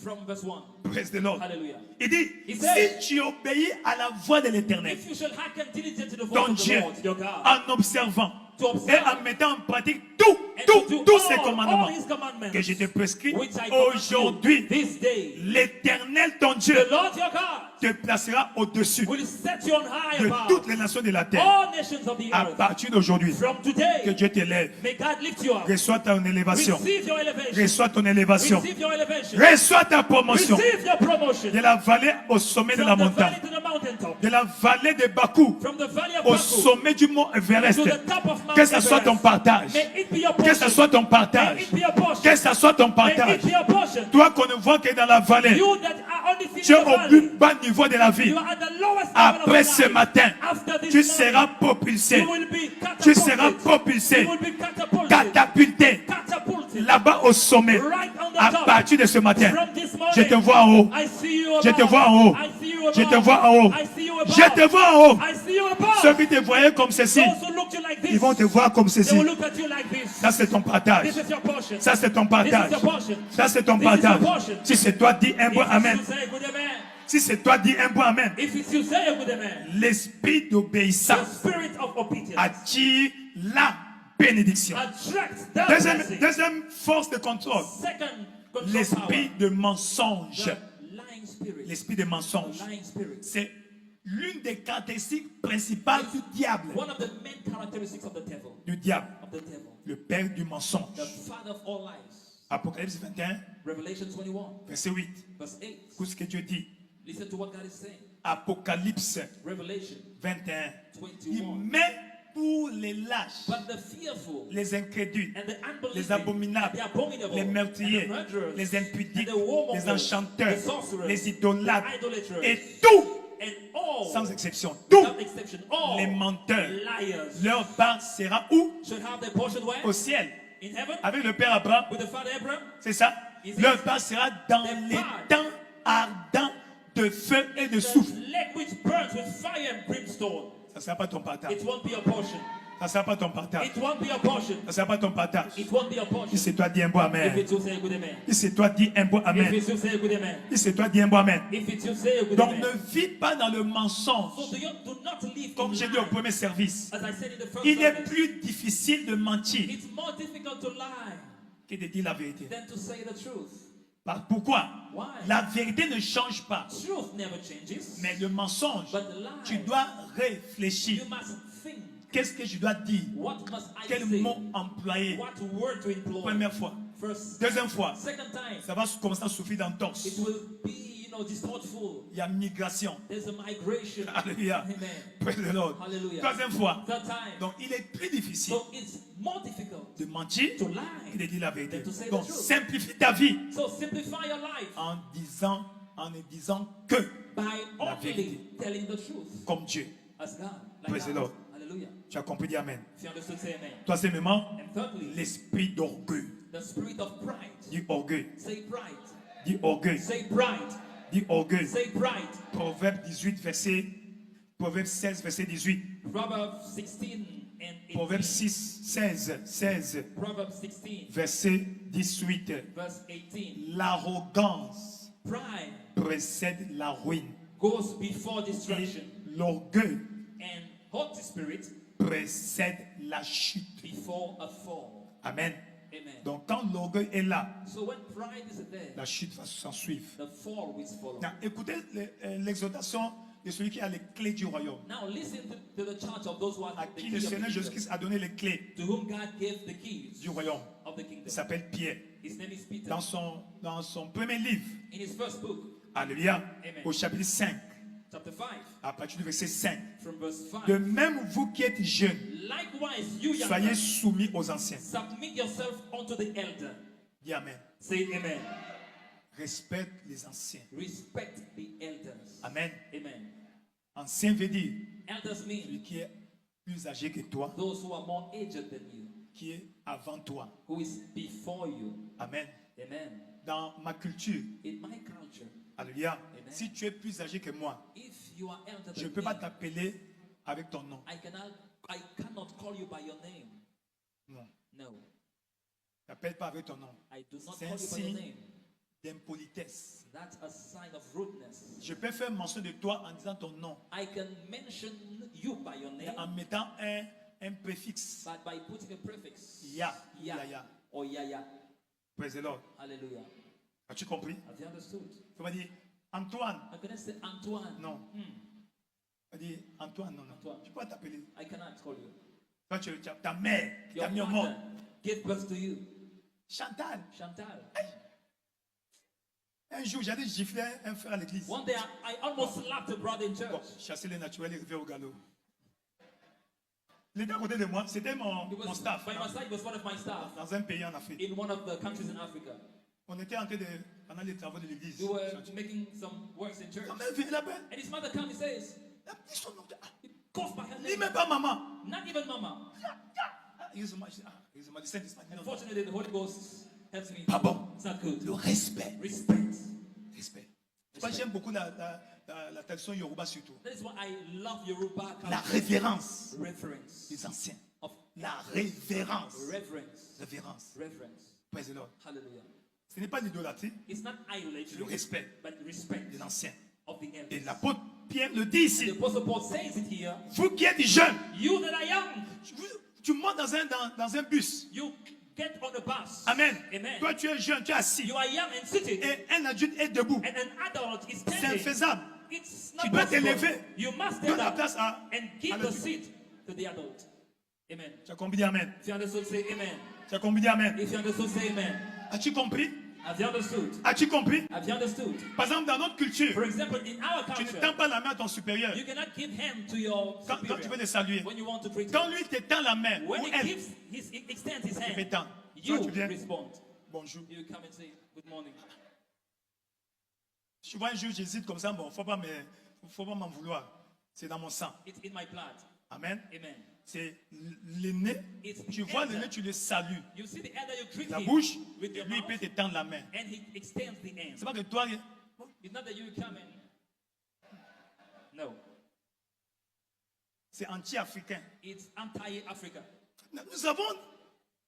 From verse 1. Praise the Lord. Hallelujah. Il dit, He said, si tu obéis à la voix de l'Éternel, If you shall hearken diligently to the voice ton of the Dieu, Lord, your God, en observant to et observe en mettant en pratique and to do tous ces all commandements his commandments, que je te prescris which I command aujourd'hui, you this day, l'Éternel, ton Dieu, the Lord your God te placera au-dessus will set you on high de above toutes les nations de la terre. all nations of the À earth. partir d'aujourd'hui, From que today, Dieu t'élève. may God lift you up. Reçois ton élévation. Receive your elevation. Reçois ton élévation. Receive your elevation. Reçois ta promotion. Receive your promotion. De la vallée au sommet de la From the montagne. valley to the mountaintop. De la vallée de Bakou From the valley of au Baku sommet du mont Everest. to the top of Mount Que ce soit ton Everest. partage. May it be your Que portion. ce soit ton May partage. it be your portion. Que ce soit ton May partage. it be your portion. Toi qu'on ne voit que dans la vallée, You that are only seen tu es in the au plus valley. bas niveau de la vie. You are at the lowest level Après of ce life. matin, After this tu morning, seras propulsé. you will be Tu seras catapulted. propulsé, You will be catapulted. catapulté Catapulted. là-bas au sommet. Right on the À top. partir de ce matin, From this morning, je te vois en haut. I see you above. Je te vois en haut. I see you above. Je te vois en haut. I see you above. Je te vois en haut. I see you above. Ceux qui te voyaient comme ceci, Those who looked you like this, ils vont te voir comme they ceci. will look at you like this. Ça, c'est ton partage. This is your portion. Ça, c'est ton This partage. is your portion. Ça, c'est ton This is your partage. portion. Si c'est toi, dis un bon If amen. you say good amen. Si c'est toi, dis un bon amen. If it's you say a good amen. L'esprit The d'obéissance spirit of obedience attire la bénédiction. attracts that blessing. Deuxième force de contrôle, Second, control l'esprit power. de mensonge. The lying spirit. L'esprit de mensonge. The lying spirit. C'est l'une des caractéristiques principales du diable. One of the main characteristics of the devil. Du diable, Of the devil. le père du mensonge. The father of all lies. Apocalypse 21, Revelation 21, verset 8. verse 8. Écoute ce que Dieu dit. Listen to what God is saying. Apocalypse Revelation 21. Il 21. met pour les lâches, But the fearful les incrédules, and the unbelieving, les abominables, the abominable, les meurtriers, and the murderers, les impudiques, and the warmongers, les enchanteurs, the sorcerers, les idolâtres the idolaters, et tous And all, sans exception, tous without exception, all les menteurs, liars leur part sera où? should have their portion where? Au ciel. In heaven? Avec le Père Abraham, With the Father Abraham? c'est ça? Is it? Leur part sera dans Their les part. temps ardents de feu et de The souffle. lake which burns with fire and brimstone. Ça ne sera pas ton partage. It won't be a portion. Ça ne sera pas ton partage. It won't be a portion. Ça ne sera pas ton partage. It won't be a portion. Si c'est toi, dis un beau If amen. it's you, say a good amen. Si c'est toi, dis un beau If amen. it's you, say a good amen. Si c'est toi, dis un beau amen. If it's you, say a good Donc amen. ne vis pas dans le mensonge. So do not live Comme in j'ai dit au lie. premier service, As I said in the first il est service, plus difficile de mentir it's more difficult to lie que de dire la vérité. than to say the truth. Pourquoi? Why? La vérité ne change pas. Truth never changes, Mais le mensonge, but the lie, tu dois réfléchir. you must think. Qu'est-ce que je dois dire? What must I Quel say? mot employer? What word to employ? Première fois. First, Deuxième fois, second time, ça va commencer à souffrir dans le torse. it will be, distortful. Il y a migration. There's a migration. Alléluia. Amen. Praise the Lord. Hallelujah. Troisième fois. Third time. Donc il est plus difficile So it's more difficult de mentir to que lie de dire la vérité. than to say the Donc truth. simplifie ta vie So simplify your life en ne disant que by La only vérité. telling the truth comme Dieu. as God. Like Praise the God. Lord. Hallelujah. Tu as compris, dis Amen. If you understood, say amen. Troisièmement, And thirdly, l'esprit d'orgueil. the spirit of pride. Dis orgueil. Say pride. Dis orgueil. Say pride. Dis orgueil. Say pride. Proverbe 18, Proverbe 16, verset 18. Proverbs 16 and 18. Proverbe 6, 16, Proverbs 16, verset 18. verse 18. L'arrogance Pride précède la ruine. goes before Et destruction, l'orgueil and haughty spirit précède la chute. before a fall. Amen. Amen. Donc quand l'orgueil est là, So when pride is there, la chute va s'en suivre. the fall will follow. Now, écoutez l'exhortation de celui qui a les clés du royaume, Now listen to the charge of those who are à the qui key le of the Seigneur kingdom, Jésus-Christ a donné les clés to whom God gave the keys du royaume. of the kingdom. Il s'appelle Pierre. His name is Peter. Dans son premier livre, In his first book, Alléluia, Amen. au chapitre 5, chapter 5, à partir du verset 5. from verse 5. De même, vous qui êtes jeunes, Likewise, you young soyez men, soumis aux anciens. submit yourself unto the elder. Dis Amen. Say amen. Respecte les anciens. Respect the elders. Amen. Amen. Ancien veut dire Elders celui mean qui est plus âgé que toi, those who are more aged than you, qui est avant toi. who is before you. Amen. Amen. Dans ma culture, In my culture, Alléluia, Amen. si tu es plus âgé que moi, if you are elder je ne than peux pas me, t'appeler avec ton nom. I cannot call you by your name. Non. No, T'appelle pas avec ton nom. I do not C'est call un you by your signe name. d'impolitesse. That's a sign of rudeness. Je peux faire mention de toi en disant ton nom, I can mention you by your mais name, en mettant un préfixe. but by putting a prefix. Ya, Ya, ya, ya. or yaya. Praise the Lord. Hallelujah. As-tu compris? Have you understood? Tu vas dire Antoine. I'm going to say Antoine. Non. Tu vas dire Antoine, non, non. Antoine. Tu peux pas t'appeler. I cannot call you. Toi, ta mère, Your ta mis au mother monde. gave birth to you. Chantal. Chantal. Un jour, j'allais gifler un frère à l'église. One day I almost slapped a brother in church. Bon, chasser les naturels et arriver au galop. Il était à côté de moi, c'était mon It was staff by my side, he was one of my staff dans un pays en Afrique. in one of the countries in Africa. On était en train de, pendant les travaux de l'église. We were making some works in church. Quand même, viens là-bas. And his mother comes and says, Il a dit son nom. he calls by her Dis name. même pas maman. Not even mama. He's the Saint-Esprit. Non, non. Unfortunately, the Holy Ghost helps me. Pas bon. It's not good. Le respect. Respect. Respect. Moi, j'aime beaucoup la tradition Yoruba surtout. That is why I love Yoruba La culture. révérence Reverence. des anciens. Of La révérence. reverence. Révérence. Reverence. Praise the Lord. Hallelujah. Ce n'est pas l'idolâtrie, It's not c'est le idolatry, respect but respect des anciens. of the Et elders. l'apôtre Pierre le dit The ici. Apostle Paul says it here. Vous qui êtes jeunes, You that are young, tu montes dans un bus. you get on the bus. Amen. Amen. Toi, tu es jeune, tu es assis. You are young and seated, Et un adulte est debout. and an adult is C'est standing. infaisable. It's Tu not dois possible. t'élever. You must Donne stand la up place à and give the l'adulte. seat to the adult. Amen. Tu as compris, dis Amen. If you understood, say amen. Tu as compris, dis Amen. If you understood, say amen. As-tu compris? Have you understood? As-tu compris? Have you understood? Par exemple, dans notre culture, For example, in our tu ne culture, tends pas la main à ton supérieur you cannot give hand to your quand tu veux superior le saluer. when you want to greet Quand him. lui te tend la main, When ou he elle, extends his tu peux hand, tendre. you Toi, tu viens, respond. bonjour. You come and say good morning. Je vois un jour, j'hésite comme ça, bon, faut pas me Il ne faut pas m'en vouloir. C'est dans mon sang. It's in my blood. Amen. Amen. C'est l'aîné. It's Tu the vois elder. l'aîné, tu le salues. You see the elder, you greet La him bouche, with et your lui, il mouth, peut te tendre la main. and he extends the hand. C'est pas que toi, It's not that you come in. No. c'est anti-africain. It's anti-Africa. Nous avons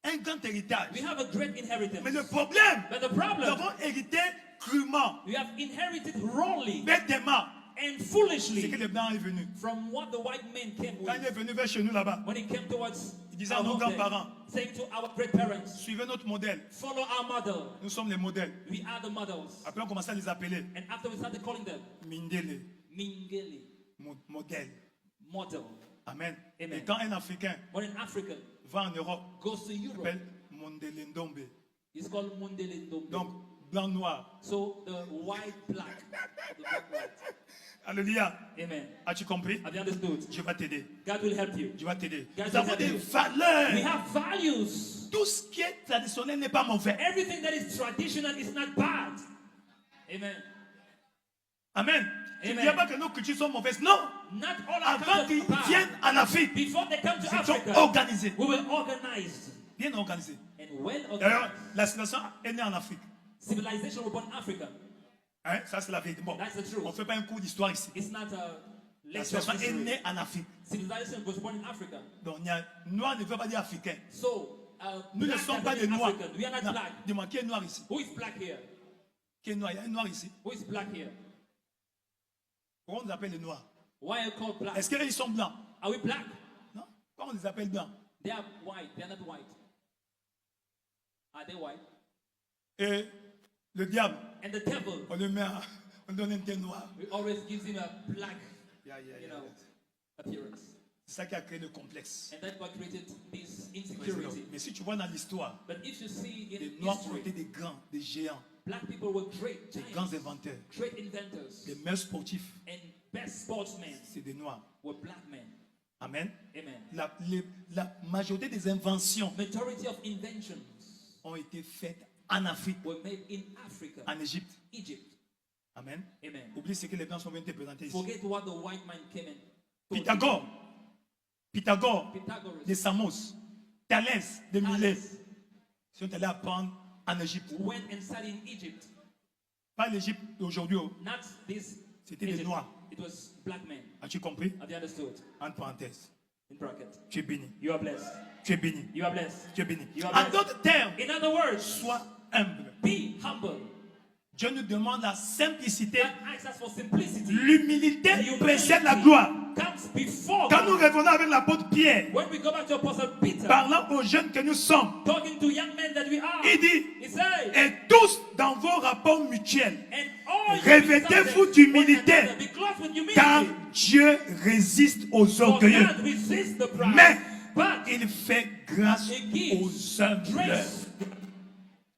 un grand héritage. We have a great inheritance. Mais le problème, But the nous problem, avons hérité crûment, we have inherited wrongly bêtement, and c'est que foolishly le blanc est venu. from what the white man came Quand il est with. venu vers chez nous là-bas, When he came towards il disait à our nos home grands-parents, there, saying to our great parents, suivez notre modèle. follow our model. Nous sommes les modèles. We are the models. Après, on commençait à les appeler And after we started calling them Mindele, Mingeli, modèle. model. Amen. Amen. Et quand un Africain When an African va en Europe, goes to il Europe, s'appelle Mondele Ndombe. it's called Mundele Ndombe. Donc, blanc-noir. So the white black, the black white. Alléluia. Amen. As-tu compris? Have you understood? Je vais t'aider. God will help you. Je vais t'aider. God Nous will avons help des you. We valeurs. have values. Tout ce qui est traditionnel n'est pas mauvais. Everything that is traditional is not bad. Amen. Amen. Je ne Amen. dis pas que nos cultures sont mauvaises. Non. Not all our Avant qu'ils cultures are viennent bad. en Afrique, Before they come to ils sont Africa, organisés. we were organized Bien organisés. and well D'ailleurs, organized. la civilisation est née en Afrique. Civilization was born in Africa. Hein? Ça, c'est la vérité. Bon, That's the truth. on ne fait pas un cours d'histoire ici. It's not a La lecture of civilisation est history. née en Afrique. Civilization was born in Africa. Donc, noir ne veut pas dire africain. So, Nous ne black sommes doesn't pas des mean noirs. African. We are not Non, black. dis-moi, qui est noir ici? Who is black here? Qui est noir? Il y a un noir ici. Who is black here? Pourquoi on les appelle les noirs? Why are you called black? Est-ce qu'ils sont blancs? Are we black? Non. Pourquoi on les appelle blancs? They are white. They are not white. Are they white? Et le diable, And the devil, on le met, on donne un teint noir. we always gives him a black, Yeah, yeah, you yeah. know, appearance. C'est ça qui a créé le complexe. And that's what created this insecurity. Mais si tu vois dans l'histoire, But if you see les in noirs ont été history, des grands, des géants, black people were great des grands giants, inventeurs. great inventors, Les meilleurs sportifs, and best sportsmen c'est des noirs. were black men. Amen. Amen. La majorité des inventions Majority of inventions ont été faites en Afrique, were made in Africa, en Égypte. Egypt. Amen. Amen. Oublie ce que les blancs sont venus te présenter ici. Forget what the white man came in. Pythagore, Pythagore, Pythagoras, de Samos, Thalès, de Milet, Thales sont allés apprendre en Égypte. went and studied in Egypt. Pas l'Égypte d'aujourd'hui, oh. Not this C'était des Egypt. noirs. It was black men. As-tu compris? Have you understood? Entre parenthèses. In bracket. Tu es béni. You are blessed. Tu es béni. You are blessed. Tu es béni. You are En blessed. d'autres termes, In other words, sois humble. be humble. Dieu nous demande la simplicité. God asks us for simplicity. L'humilité Humility précède la gloire. comes before Quand nous God. revenons avec l'apôtre Pierre, When we go back to Apostle Peter, parlant aux jeunes que nous sommes, talking to young men that we are, il dit, he said, et tous dans vos rapports mutuels, and all you revêtez-vous be d'humilité, one another, be clothed with humility. car Dieu résiste aux For orgueilleux, God resists the proud, mais but il fait grâce he gives aux humbles. grace.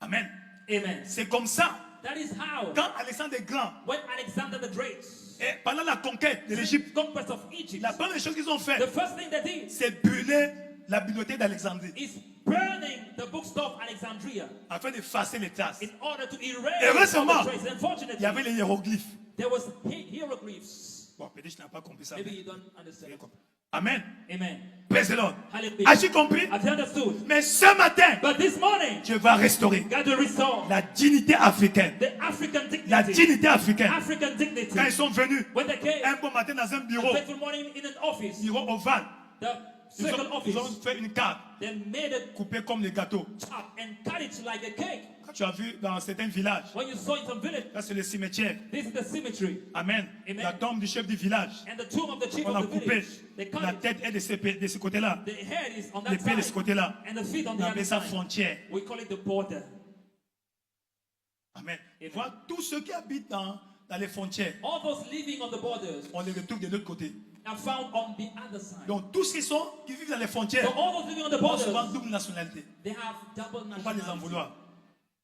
Amen. Amen. C'est comme ça. That is how, Quand Alexandre est grand, when Alexander the Great, et pendant la conquête de l'Égypte, conquest of Egypt, la première chose qu'ils ont the fait, first thing they did c'est brûler la bibliothèque d'Alexandrie, is burning the bookstore of Alexandria afin d'effacer les traces. in order to Et erase all récemment, the traces. Unfortunately, il y avait les hiéroglyphes. there was hieroglyphs. Bon, peut-être que je n'ai pas compris ça. Maybe mais- you don't understand. Amen. Amen. Praise the Lord. Hallelujah. As-tu compris? Have you understood? Mais ce matin, But this morning, Dieu va restaurer God will restore la dignité africaine. the African La dignity. dignité africaine. African dignity. Quand ils sont venus, When they came, un bon matin dans un a bureau, fateful morning in an office, bureau ovale, the ils circle ont, ils ont office, fait une carte they made it coupée comme les gâteaux. up and cut it like a cake. Quand tu as vu dans certains villages, When you saw in some village, là c'est le cimetière. this is the cemetery. Amen. Amen. La tombe du chef du village. And the tomb of the chief On a of the coupé. village. They cut La it. tête est de ce côté-là. The head is on Les that pieds de ce side. côté-là. And the feet on On the other appelle ça side. frontière. We call it the border. Amen. Et Amen. voilà, tous ceux qui habitent dans les frontières, All those living on the borders on les retrouve de l'autre côté. are found on the other side. Donc tous ceux qui vivent dans les So frontières all those living on the ont souvent borders, double nationalité. they have double Il ne faut pas les en nationality. vouloir.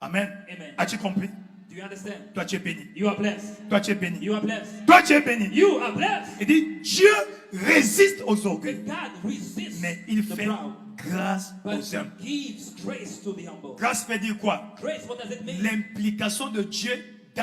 Amen. Amen. As-tu compris? Do you understand? Toi tu es béni. You are blessed. Toi tu es béni. You are blessed. Toi tu es béni. You are blessed. Il dit Dieu résiste aux But orgueilleux, God resists mais il the fait proud, grâce but aux humbles. gives grace to the humble. Grâce veut dire quoi? Grace, what does it mean? L'implication de Dieu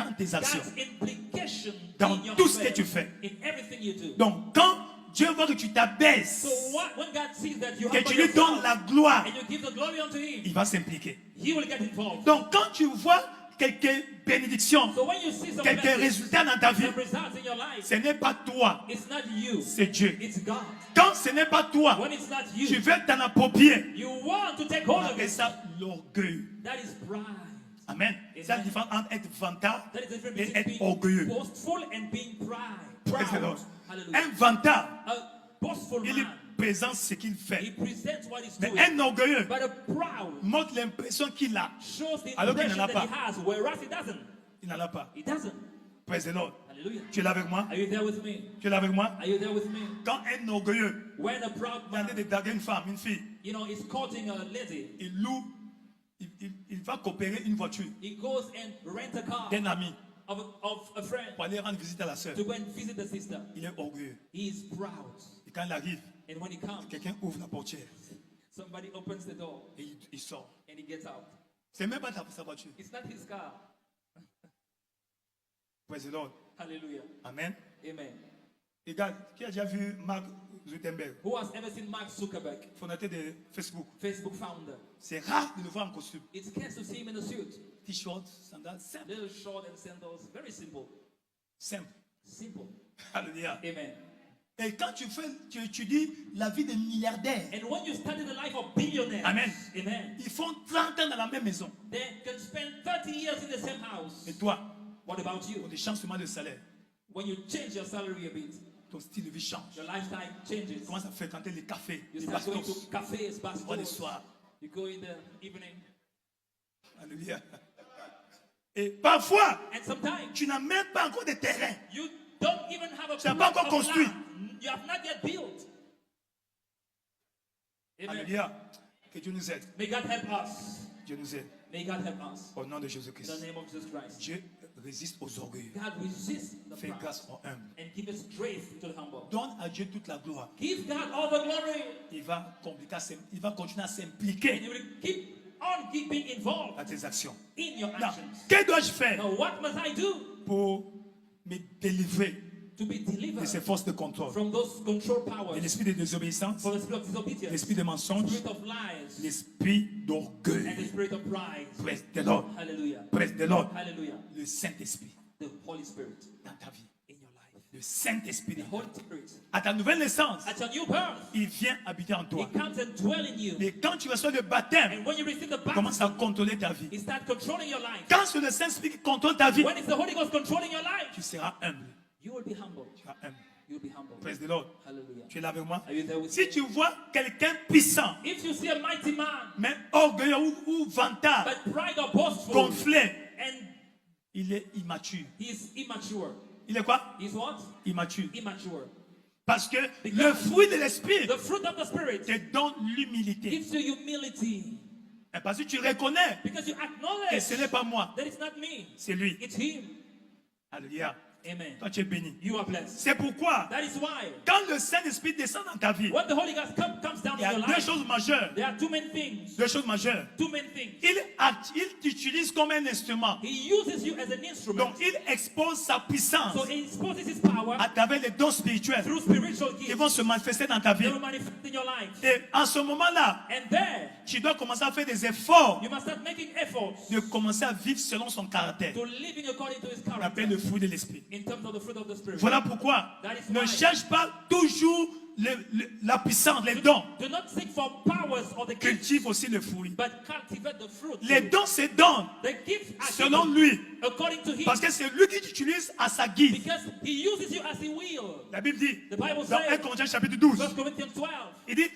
dans tes actions, God's implication dans in your tout ce que faith, tu fais. in everything you do. Donc, quand Dieu voit que tu t'abaisses, So when God sees that you que humble tu lui donnes yourself la gloire, and you give the glory unto Him, il va s'impliquer. He will get involved. Donc, quand tu vois quelques bénédictions, So when you see some quelques blessings, résultats dans ta vie, some results in your life, ce n'est pas toi, it's not you, c'est Dieu. it's God. Quand ce n'est pas toi, When it's not tu you, veux t'en approprier. you want to take On hold of appelle it. ça l'orgueil. That is pride. Amen. C'est la différence entre être vantard That is the difference et between être being orgueilleux. boastful and being pride. Praise the Proud. Lord. Hallelujah. Un vantard, A boastful il man, présente ce qu'il he fait. presents what he's Mais doing. un orgueilleux But a proud montre l'impression qu'il a. shows the Alors qu'il impression n'en a that he pas. has, whereas he doesn't. Il n'en a pas. He doesn't. Praise the Lord. Hallelujah. Tu es là avec moi? Are you there with me? Tu es là avec moi? Are you there with me? Quand un orgueilleux When a proud il a man, de draguer une femme, une fille, you know, is courting a lady, il loue, il va coopérer une voiture he goes and rent a car d'un ami of a friend pour aller rendre visite à la sœur. to go and visit the sister. Il est orgueilleux. He is proud. Et quand il arrive, And when he comes, quelqu'un ouvre la portière somebody opens the door et il sort. and he gets out. C'est même pas sa voiture. It's not his car. Praise the Lord. Hallelujah. Amen. Amen. Regarde, qui a déjà vu Mark Zuckerberg, Who has ever seen Mark Zuckerberg, fondateur de Facebook? Facebook founder? C'est rare de le voir en costume. It's scarce to see him in a suit. T-shirt, sandales, simple. Little short and sandals. Very simple. Simple. Simple. Alléluia. Amen. Et quand tu étudies la vie des milliardaires, And when you study the life of billionaires, Amen. amen, ils font 30 ans dans la même maison. they can spend 30 years in the same house. Et toi, What about on you? te change seulement de salaire. When you change your salary a bit, Ton style de vie change. your lifestyle Tu changes. commences à fréquenter les cafés, You les start going bastos. to cafes, bars, Tu vois les stores. soirs. You go in the evening. Alléluia. Et parfois, And sometimes tu n'as même pas encore de terrain. you don't even have a Tu n'as pas plot encore of construit. land. You have not yet built. Amen. Alléluia. Que Dieu nous aide. May God help us. Dieu nous aide. May God help us. Au nom de In Jésus-Christ. the name of Jesus Christ. Dieu résiste aux orgueilleux. God resists the Fais proud grâce aux humbles. and give us grace to the humble. Donne à Dieu toute la gloire. Give God all the glory. Il va continuer à And s'impliquer you will keep on being involved dans tes actions. in your Now, actions. que dois-je faire Now, what must I do pour me délivrer to be de delivered ces forces de contrôle, from those control de powers, l'esprit de désobéissance, from the spirit of disobedience, l'esprit de mensonge, spirit of lies, l'esprit and d'orgueil? the spirit of pride? Praise the Lord. Hallelujah. Praise the Lord. Hallelujah. Le Saint-Esprit The Holy Spirit dans ta vie. in your life. Le Saint-Esprit. The Holy Spirit. À ta nouvelle naissance, At your new birth, il vient habiter en toi. He comes and dwell in you. Et quand tu reçois le baptême, And when you receive the il commence à baptism, contrôler ta vie. He starts controlling your life. Quand c'est le Saint-Esprit qui contrôle ta vie, When it's the Holy Ghost controlling your life, tu seras humble. you will be humble. Tu seras humble. You'll be humble. Praise the Lord. Hallelujah. Tu es là avec moi? Are you there with Si me? tu vois quelqu'un puissant, If you see a mighty man, mais orgueilleux ou vantard, but pride or boastful, gonflé, and il est immature. he is immature. Il est quoi? He's what? Immature. Immature. Parce que le fruit de l'esprit The fruit of the Spirit te donne l'humilité. gives you humility. Et parce que tu reconnais Because you que acknowledge ce n'est pas moi, that it's not me, c'est lui. it's Him. Alléluia. Amen. Toi, tu es béni. You are blessed. C'est pourquoi, That is why quand le Saint-Esprit descend dans ta vie, when the Holy Ghost comes down il y in a your deux life, choses majeures. there are two main things. Deux choses majeures. Two main things. Il t'utilise comme un instrument. He uses you as an instrument. Donc, il expose sa puissance So he exposes His power à travers les dons spirituels through spiritual qui gifts. vont se manifester dans ta vie. They will manifest in your life. Et en ce moment-là, And there, tu dois commencer à faire des efforts you must start making efforts de commencer à vivre selon son caractère. to living according to His On appelle character le fruit de l'esprit. in terms of the fruit of the Spirit. Voilà pourquoi That is ne why. cherche pas toujours la puissance, les dons. Do not seek for powers or the gifts, Cultive aussi le fruit. but cultivate the fruit. Les dons se donnent The gifts are selon given lui. according to Him, Parce que c'est lui qui t'utilise à sa guise. because He uses you as He will. La Bible dit, The Bible dans 1 says, Corinthiens chapitre 12, 1 Corinthians 12, il dit,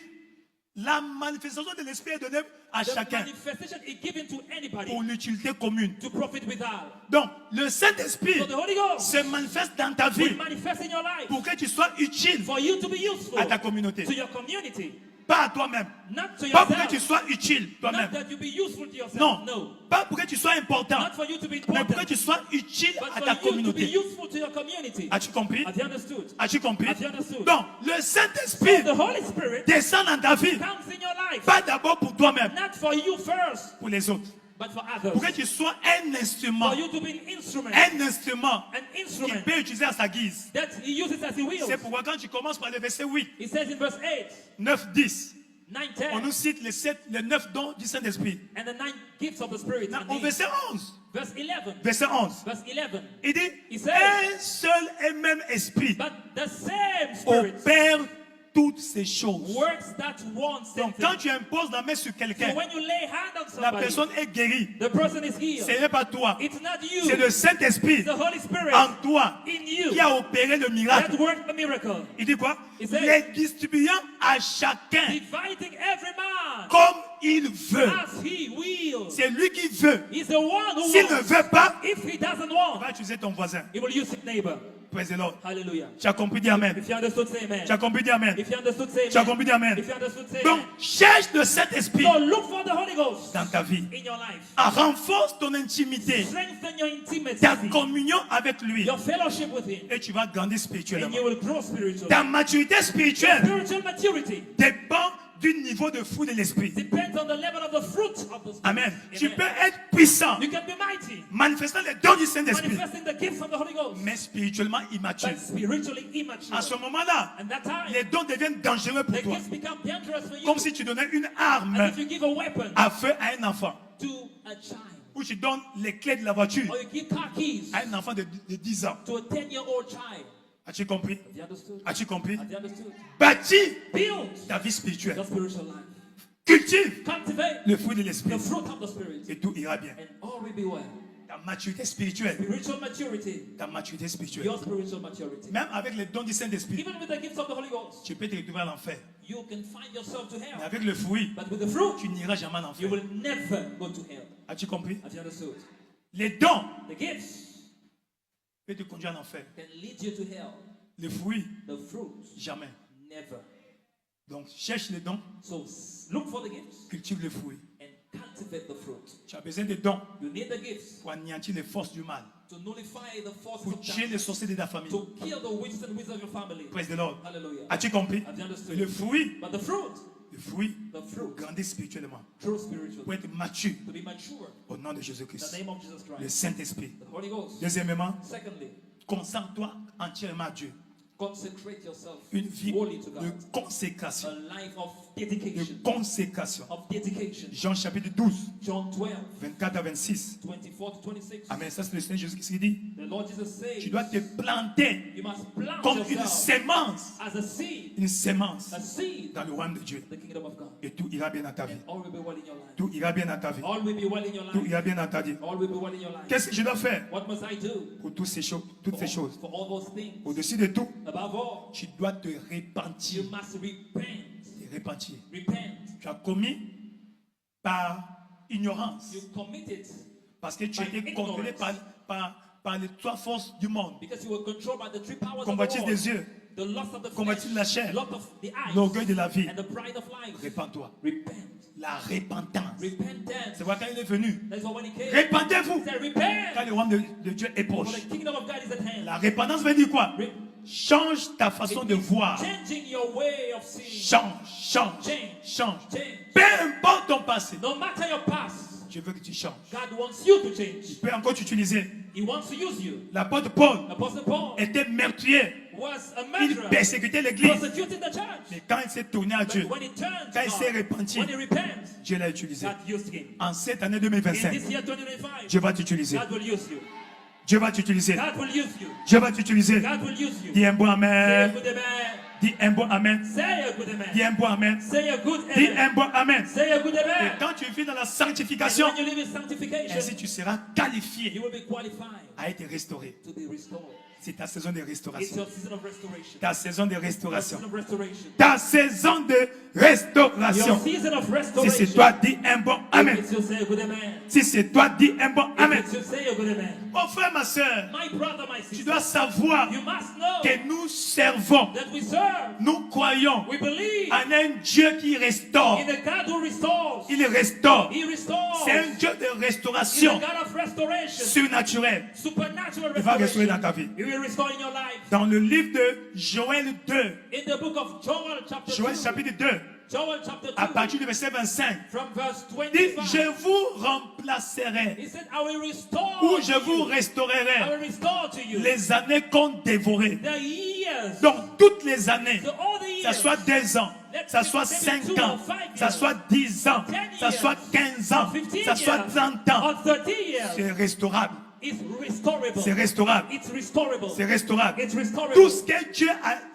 la manifestation de l'esprit est donnée à the chacun manifestation is given to anybody pour l'utilité commune. to profit withal. Donc, le Saint-Esprit So the Holy Ghost se manifeste dans ta will vie manifest in your life pour que tu sois utile for you to be useful à ta communauté. to your community, Pas à toi-même. not to Pas pour que tu yourself. sois utile Not toi-même. that you be useful to yourself. Non. No. Pas pour que tu sois important. Not for you to be Mais pour que important, tu sois utile but à for ta you to be communauté. useful to your community. As-tu compris? Have you understood? As-tu compris? Have you understood? Donc, le Saint-Esprit The Holy Spirit descend dans ta vie. comes in your life, Pas d'abord pour toi-même, not for you first, pour les autres. but for others. Pour que tu sois un instrument. For you to be an instrument. Un instrument An qu'il instrument peut utiliser à sa guise. that he uses as he wills. C'est pourquoi quand tu commences par le verset 8, He says in verse 8, 9, 10, 9, on 10, nous cite les 9 dons du Saint-Esprit. and the 9 gifts of the Spirit. Au And verset 11, verse 11. verset 11, Verse 11. il dit, He says, un seul et même esprit But the same Spirit opère toutes ces choses. works that one same Donc quand thing. tu imposes la main sur So quelqu'un, when you lay hand on la somebody, personne est guérie. the person is healed. Ce n'est pas toi. It's not you. C'est le Saint-Esprit It's the Holy Spirit en toi in you qui a opéré le miracle. that worked a miracle. Il dit quoi? Il dit- Les distribuant à chacun Dividing every man comme il veut. as he wills. C'est lui qui veut. He's the one who S'il ne wants. veut pas, If he doesn't il want, va utiliser ton voisin. he will use his neighbor. Praise the Lord. Hallelujah. Tu as compris, dis Amen. If you understood, say amen. Tu as compris, dis Amen. If you understood, say Tu as amen. compris, dis Amen. If you understood, say Donc, amen. cherche le Saint-Esprit So look for the Holy Ghost dans ta vie. in your life. Renforce ton intimité, Strengthen your intimacy, ta communion avec lui. your fellowship with him, Et tu vas grandir and spirituellement. you will grow spiritually. Ta maturité spirituelle Spiritual maturity dépend du niveau de fruit de l'esprit. depends on the level of the fruit of the Spirit. Amen. Tu Amen. peux être puissant, You can be mighty, manifestant les dons du Saint-Esprit, manifesting the gifts of the Holy Ghost, mais spirituellement immature. but spiritually immature. À ce moment-là, And that time, les dons deviennent dangereux pour the toi. gifts become dangerous for you, Comme si tu donnais une arme as if you give a weapon à feu à un enfant. to a child, Ou tu donnes les clés de la voiture or you give car keys à un enfant de 10 ans. to a 10-year-old child. As-tu compris? Have you understood? As-tu compris? Have you understood? Bâtis Build ta vie spirituelle. your spiritual life. Cultive Cultivate le fruit de l'esprit. the fruit of the Spirit, Et tout ira bien. and all will be well. Ta maturité spirituelle. Spiritual maturity, Ta maturité spirituelle. your spiritual maturity. Même avec les dons du Saint-Esprit, Even with the gifts of the Holy Ghost, tu peux te retrouver à l'enfer. you can find yourself to Mais hell. avec le fruit, But with the fruit, tu n'iras jamais en you enfer. will never go to hell. As-tu compris? Have you understood? Les dons The gifts peuvent te conduire en enfer. can lead you to hell. Les fruits, The fruit, jamais. never. Donc, cherche les dons, So look for the gifts cultive le fruit. and cultivate the fruit. Tu as besoin des dons You need the gifts pour anéantir les forces du mal, to nullify the forces pour of tuer les darkness, sorciers de ta famille. to kill the witches and wizards of your family. Praise the Lord. Hallelujah. As-tu compris? Have you understood? Le fruit, But the fruit, pour fruit, grandir spirituellement, true spiritual, pour être mature to be mature, au nom de in the Jésus-Christ. name of Jesus Le Christ. Saint-Esprit. The Holy Ghost. Deuxièmement, Secondly, concentre-toi entièrement à Dieu. consecrate yourself Une vie wholly to de God. consécration. A life of De dedication. consécration. Of dedication. Jean chapitre 12, John 12, 24 à 26. 24 to 26. Amen. Ça, c'est le Seigneur Jésus qui dit, The Lord Jesus says, tu dois te planter you must plant comme une yourself sémence. as a seed Une sémence a seed dans le royaume de Dieu. in the kingdom of God. Et tout ira bien dans ta vie. All will be well in your life. Tout ira bien dans ta vie. All will be well in your Tout life. ira bien dans ta vie. All will be well in your life. Qu'est-ce que je dois faire What must I do pour toutes ces choses? for all those things? Au-dessus de tout, Above all, tu dois te repentir. you must repent. Te repentir. Repent. Tu as commis par ignorance. You committed Parce que tu By étais contrôlé par les trois forces du monde. because you were controlled by the three powers of the Convoitise world. des yeux, The lust of the convoitise de la flesh, chair, lust of the eyes, l'orgueil de la vie. and the pride of life. Répands-toi. Repent. La repentance. Repentance. C'est pourquoi quand il est venu, That's why when he came, répandez-vous he said, quand repent. le royaume de Dieu est For proche. the kingdom of God is at hand. La repentance veut dire quoi? Re- Change ta façon de voir. Changing your way of seeing. Change. Change. Peu importe ton passé, No matter your past, je veux que tu changes. God wants you to change. Il peut encore t'utiliser. He wants to use you. L'apôtre Paul Apostle Paul était meurtrier. was a Il murderer, persécutait l'église. persecuted the church. Mais quand il s'est tourné à Dieu, But when he turned quand to il s'est God, repenti, when he repents, Dieu l'a utilisé. God used him. En cette année In 2025, this year 2025, Dieu va t'utiliser. God will use you. Dieu va t'utiliser. God will use you. Dieu va t'utiliser. God will use you. Dis un bon Say a amen. good amen. Dis un bon amen. Say a good Dis amen. un bon amen. Say a good Dis amen. un bon amen. Say a good Et amen. quand tu vis dans la And sanctification, when you live in sanctification, ainsi tu seras qualifié you will be qualified à être restauré. to be restored. C'est ta saison de It's restauration. your season of restoration. Ta saison de Your restauration. season of restoration. Ta saison de Your restauration. season of Si restoration. c'est toi, dis un bon amen. If it's you, say a good amen. Si c'est toi, dis un bon amen. If it's you, say a good amen. Oh frère, ma soeur, My brother, my tu sister, dois savoir you must know que nous servons, that we serve, nous croyons we believe en un Dieu qui restaure. in a God who restores. Il restaure. He restores. C'est un Dieu de He's a restauration God of restoration. surnaturelle. Supernatural Il va restaurer restoration. dans ta vie. He will restore in your life. Dans le livre de Joël 2, In the book of Joel, chapter Joël 2, chapitre 2, Joel chapter 2, à partir du verset 25, from verse dit, 25. je vous remplacerai, He said, I will restore ou je to vous you. I restaurerai will restore to you les années qu'on dévorait. the years. Donc, toutes les années, So all the ça years. soit 2 ans, ça soit 5 ans, ça soit 10 ans, ça soit 15 ans, ça soit 30 ans, or 30 years. c'est restaurable. It's restorable. C'est restaurable. It's restorable. C'est restaurable. It's restorable. Tout ce que Dieu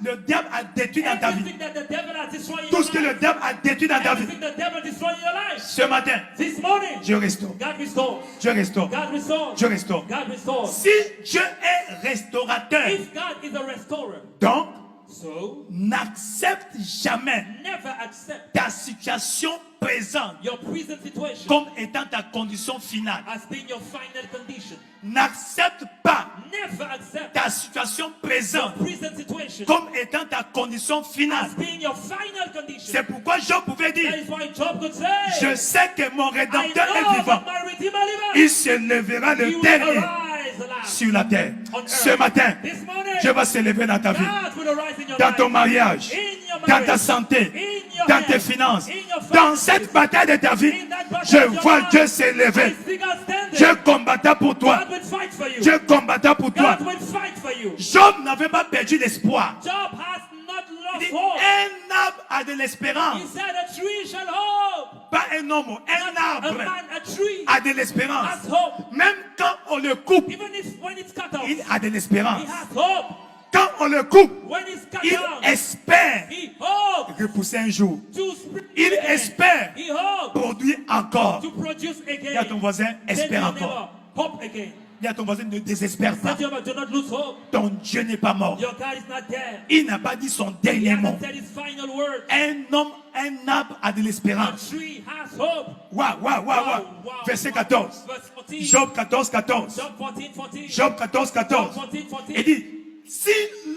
le diable a détruit dans ta vie, Everything that the devil has destroyed in tout your ce que le life. diable a détruit dans ta vie, Everything the devil destroyed in your life. ce matin, This morning, je restaure. God restores. Je restaure. God restores. Je restaure. God restores. Si Dieu est restaurateur, If God is a restorer, donc so n'accepte jamais never accept ta situation présente your present situation comme étant ta condition finale. as being your final condition. N'accepte pas Never accept ta situation your présente present situation comme étant ta condition finale. as being your final condition. C'est pourquoi Job pouvait That dire, is why Job could say, je sais que mon I Rédempteur est know vivant. that my Redeemer liveth. Il se lèvera He le will dernier arise alive sur la terre. on earth. Ce matin, This morning, Dieu va s'élever dans ta vie, God will arise in your dans life, ton mariage, in your dans marriage, ta santé, in your dans health, tes finances, in your dans finances, cette bataille de ta vie. in that battle Je of your vois life. Dieu s'élever. I see God standing. Dieu combattra pour toi. God will fight for you. Dieu combattra pour toi. God will fight for you. Job n'avait pas perdu l'espoir. Job has not Il lost dit, hope. un arbre a de l'espérance. He said a tree shall hope. Pas un homme, un A arbre man, a tree a de l'espérance. has hope. Même quand on le coupe, Even if when it's cut off, il a de he l'espérance. has hope. Quand on le coupe, When it's cut il down, espère he hopes repousser un jour. to spring Il again. espère He hopes produire encore. to produce again. Dis à ton voisin, Tell espère your encore. neighbor, hope again. Dis à ton voisin, ne désespère pas. Tell your neighbor, do not lose hope. Ton Dieu n'est pas mort. Your God is not dead. Il n'a pas dit son He dernier mot. hasn't said his final word. Un homme, un arbre a de A l'espérance. tree has hope. Waouh, waouh, waouh, waouh. Wow, Verset wow. 14. Verse 14. Job 14, 14. Job 14:14. Job 14, 14. 14:14. Il dit, si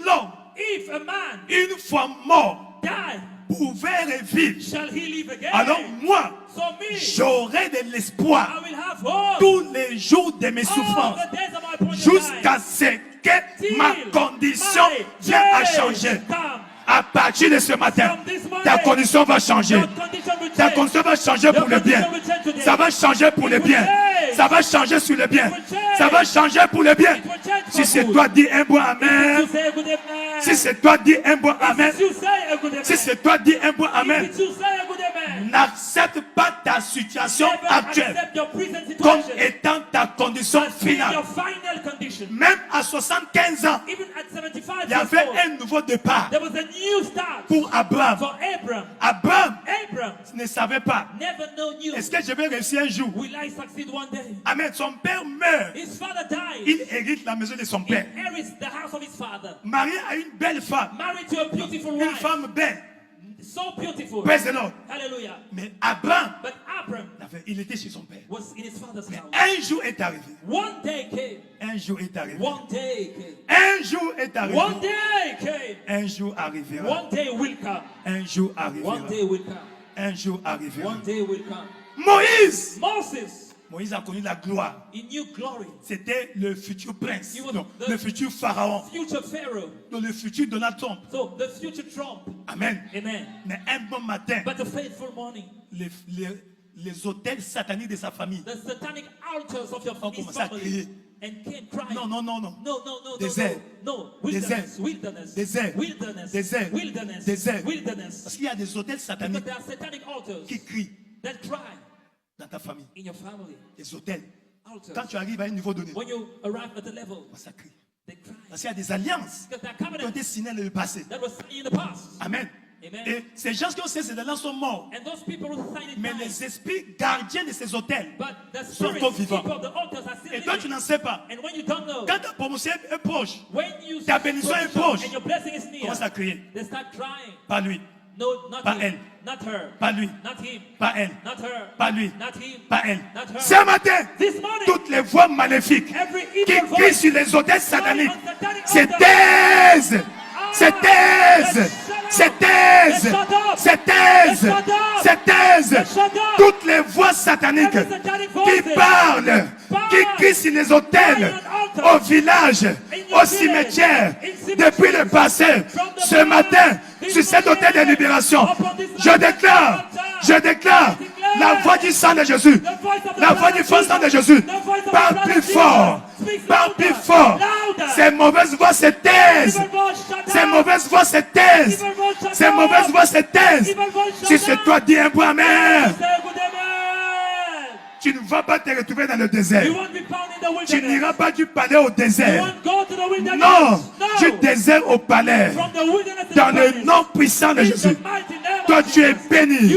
l'homme, If a man une fois mort, die, pouvait revivre, shall he live again? alors moi, So me, j'aurai de l'espoir I will have hope tous les jours de mes all souffrances the days of my appointed jusqu'à life. ce que Till ma condition my vienne à days changer. come. À partir de ce matin, From this morning, ta condition va changer. Your condition will Ta change. condition va changer pour le bien. Ça va changer pour le bien. Ça va changer sur le bien. Ça va changer pour le bien. It will change Si for c'est good. toi, dis un bon You amen. say a good amen. Si c'est toi, dis un bon amen. If you say a good amen. Si c'est toi, dis un bon amen. If you say a good amen. N'accepte pas ta situation Never actuelle accept your present comme situation étant ta condition as being finale. your final condition. Même à 75 ans, Even at 75 il y years avait old, un nouveau départ there was a new start pour Abraham. for Abram. Abraham Abram ne savait pas. never knew Est-ce que je vais réussir un jour? will I succeed one day. Amen. Son père meurt. His father died. Il hérite la maison de son He père. inherits the house of his father. Marié à une belle femme. Married to a beautiful Une wife. femme belle. So beautiful. Praise the Lord. Hallelujah. Mais Abraham, But Abram il était chez son père. was in his father's house. Un jour est arrivé. One day came. Un jour est arrivé. One day came. Un jour est arrivé. One day came. Un jour arrivera. One day will come. Un jour One arrivera. day will come. Un jour arrivera. One day will come. Moïse. Moses, Moïse a connu la gloire. he knew glory. C'était le futur prince. He was Non, the- le futur pharaon. Future Pharaoh. Non, le futur Donald Trump. So the future Trump. Amen. Amen. Mais un bon matin, But the faithful morning, les hôtels sataniques de sa famille. the satanic altars of your On his commence à family crier. and came crying. Non, non, non, non. No, no, no, Désert. no, no. Désert. Wilderness, wilderness, Désert. wilderness, Désert. wilderness, Désert. wilderness. Parce qu'il y a des hôtels But sataniques there are satanic altars qui crient that cry dans ta famille. in your family. Des hôtels. Altars. Quand tu arrives à un niveau donné, When you arrive at the level, ça crie. they cry. Parce qu'il y a des alliances Because there are qui ont covenants été signées dans le passé. that was in the past. Amen. Amen. Et ces gens qui ont signé ces alliances sont morts. And those people who signed it Mais died. les esprits gardiens de ces hôtels But the sont spirits, encore vivants. people of the altars are still Et toi, tu living. n'en sais pas. And when you don't know, Quand ta promotion est proche, when you ta bénédiction est proche, and your blessing is near, commence à crier. they start crying. Pas lui, No, not Pas him. elle. Not her. pas lui, Not him. pas elle, Not her. pas lui, Not him. pas elle. Not her. Ce matin, This morning, toutes les voix maléfiques every qui evil crient voice sur les hôtels sataniques on satanic se altars, taisent, se taisent, se taisent, se taisent, se taisent. Toutes les voix sataniques every satanic qui voices parlent, qui crient sur les hôtels, au village, au cimetière, depuis le passé, ce matin, sur cet autel de libération. Je déclare la voix du sang de Jésus, la voix du faux sang de Jésus. Parle plus fort, parle plus fort. Ces mauvaises voix se taisent. Ces mauvaises voix se taisent. Ces mauvaises voix se taisent. Si c'est toi, dis un point amen. Tu ne vas pas te retrouver dans le désert. Tu n'iras pas du palais au désert. Non, du désert au palais. Dans le nom puissant de Jésus. Toi, tu es béni.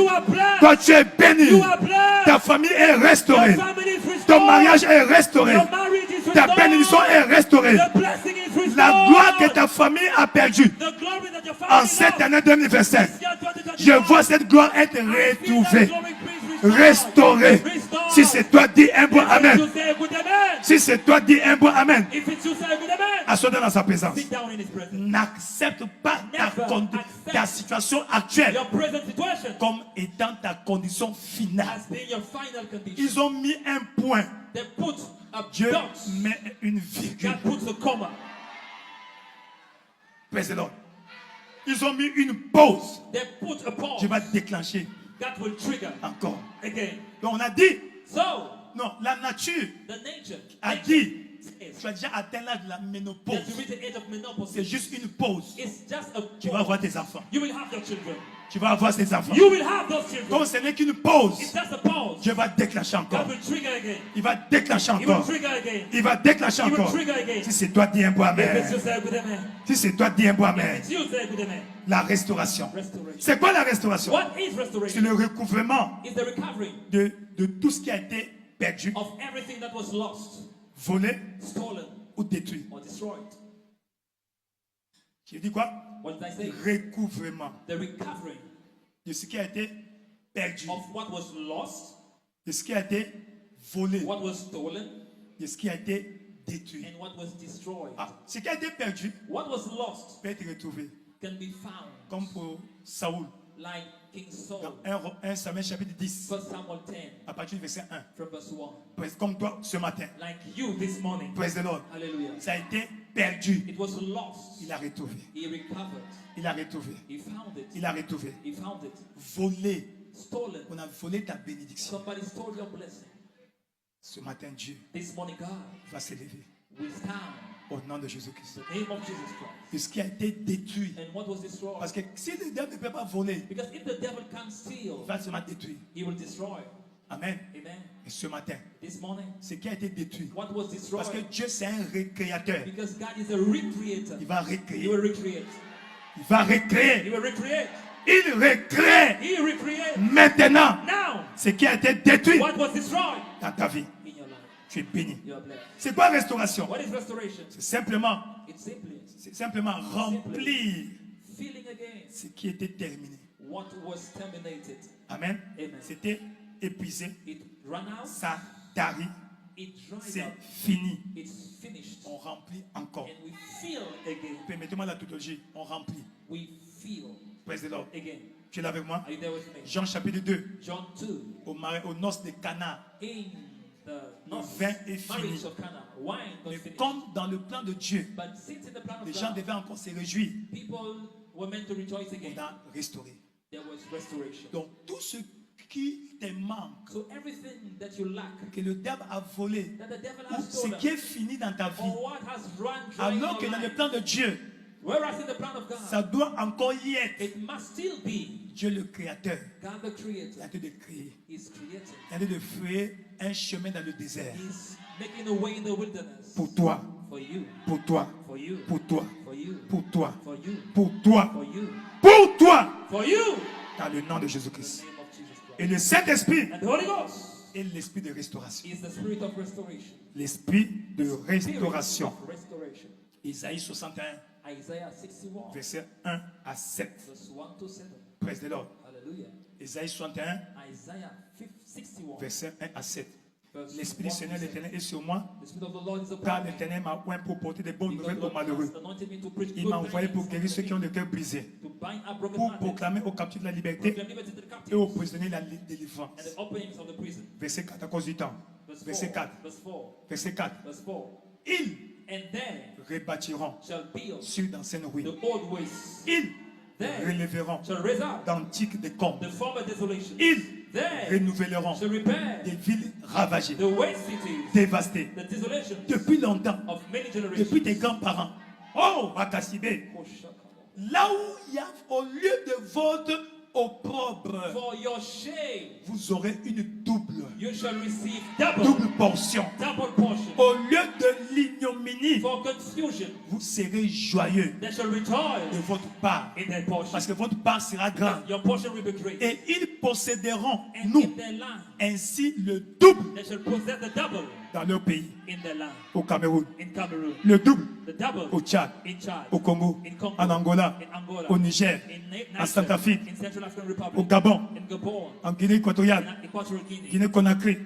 Toi, tu es béni. Ta famille est restaurée. Ton mariage est restauré. Ta bénédiction est restaurée. La gloire que ta famille a perdue en cette année 2025, je vois cette gloire être retrouvée, restaurée. Si c'est toi, dis un bon amen. Si c'est toi, dis un bon amen. Assois-toi dans sa présence. N'accepte pas ta situation actuelle comme étant ta condition finale. Ils ont mis un point. Dieu met une virgule. Praise the Lord. Ils ont mis une pause. Je vais déclencher encore. Donc on a dit, non, la nature a dit, tu as déjà atteint l'âge de la ménopause. C'est juste une pause. Tu vas avoir tes enfants. Tu vas avoir tes enfants. Comme ce n'est qu'une pause, je vais déclencher encore. Il va déclencher encore. Il va déclencher encore. Si c'est toi, dis un bon amen. Si c'est toi, dis un bon amen. La restauration. C'est quoi la restauration? C'est le recouvrement de tout ce qui a été perdu, volé ou détruit. J'ai dit quoi? Recouvrement de ce qui a été perdu, de ce qui a été volé, de ce qui a été détruit. Ce qui a été perdu peut être retrouvé. Comme pour Saoul. Dans 1 Samuel chapitre 10, à partir du verset 1. Comme toi ce matin. Praise the Lord. Ça a été perdu. Il a retrouvé. Il a retrouvé. Il a retrouvé. Volé. On a volé ta bénédiction. Ce matin, Dieu va s'élever. Au nom de Jésus-Christ. Et ce qui a été détruit. Parce que si le diable ne peut pas voler, il va seulement détruire. Amen. Et ce matin, ce qui a été détruit. Parce que Dieu c'est un recréateur. Il va recréer. Il va recréer. Il recrée maintenant ce qui a été détruit dans ta vie. Tu es béni. C'est quoi restauration? C'est simplement remplir ce qui était terminé. Amen. C'était épuisé. Ça tarit. C'est fini. On remplit encore. Permettez-moi la tautologie. On remplit. Praise the Lord. Tu es là avec moi? Jean chapitre 2. Aux noces de Cana. Le vin est fini. Mais comme dans le plan de Dieu, les gens devaient encore se réjouir. On a restauré. Donc tout ce qui te manque, que le diable a volé, ou ce qui est fini dans ta vie, alors que dans le plan de Dieu, ça doit encore y être. Dieu le Créateur, il a de créer. Il a de créer un chemin dans le désert. Pour toi. Pour toi. Pour toi. Pour toi. Pour toi. Pour toi. Dans le nom de Jésus-Christ. Et le Saint-Esprit est l'esprit de restauration. L'esprit de restauration. Isaïe 61. Verset 1 à 7. Praise the Lord. Isaïe 61. Verset 1 à 7. L'Esprit du Seigneur l'Éternel est sur moi, car l'Éternel m'a oint pour porter des bonnes nouvelles aux malheureux. Il m'a envoyé pour guérir ceux qui ont le cœur brisé, pour proclamer aux captifs la liberté et aux prisonniers la délivrance. Verset 4, à cause du temps. Verset 4. Verset 4. Ils rebâtiront sur d'anciennes ruines. Ils they relèveront shall raise up d'antiques décombres. the former desolations. Ils They renouvelleront shall repair des villes ravagées, the waste cities, dévastées, the desolations depuis longtemps, of many generations. depuis tes grands-parents. Oh, Akasibé, là où il y a, au lieu de votre opprobre, For your shame, vous aurez une double you shall receive double portion. portion. Au lieu de l'ignominie, For confusion, vous serez joyeux they shall de rejoice votre part, in their portion. parce que votre part sera grande. Your portion will be great. Et ils posséderont, And nous, in their land, ainsi le double they shall possess the double dans leur pays, in their land. au Cameroun, In Cameroon, le double the double au Tchad, in Chad, au Congo, in Congo, en Angola, in Angola, au Niger, in en Centrafrique, in Central African Republic, au Gabon, in Gabon, en Guinée équatoriale, in Equatorial Guinea, Guinée-Conakry,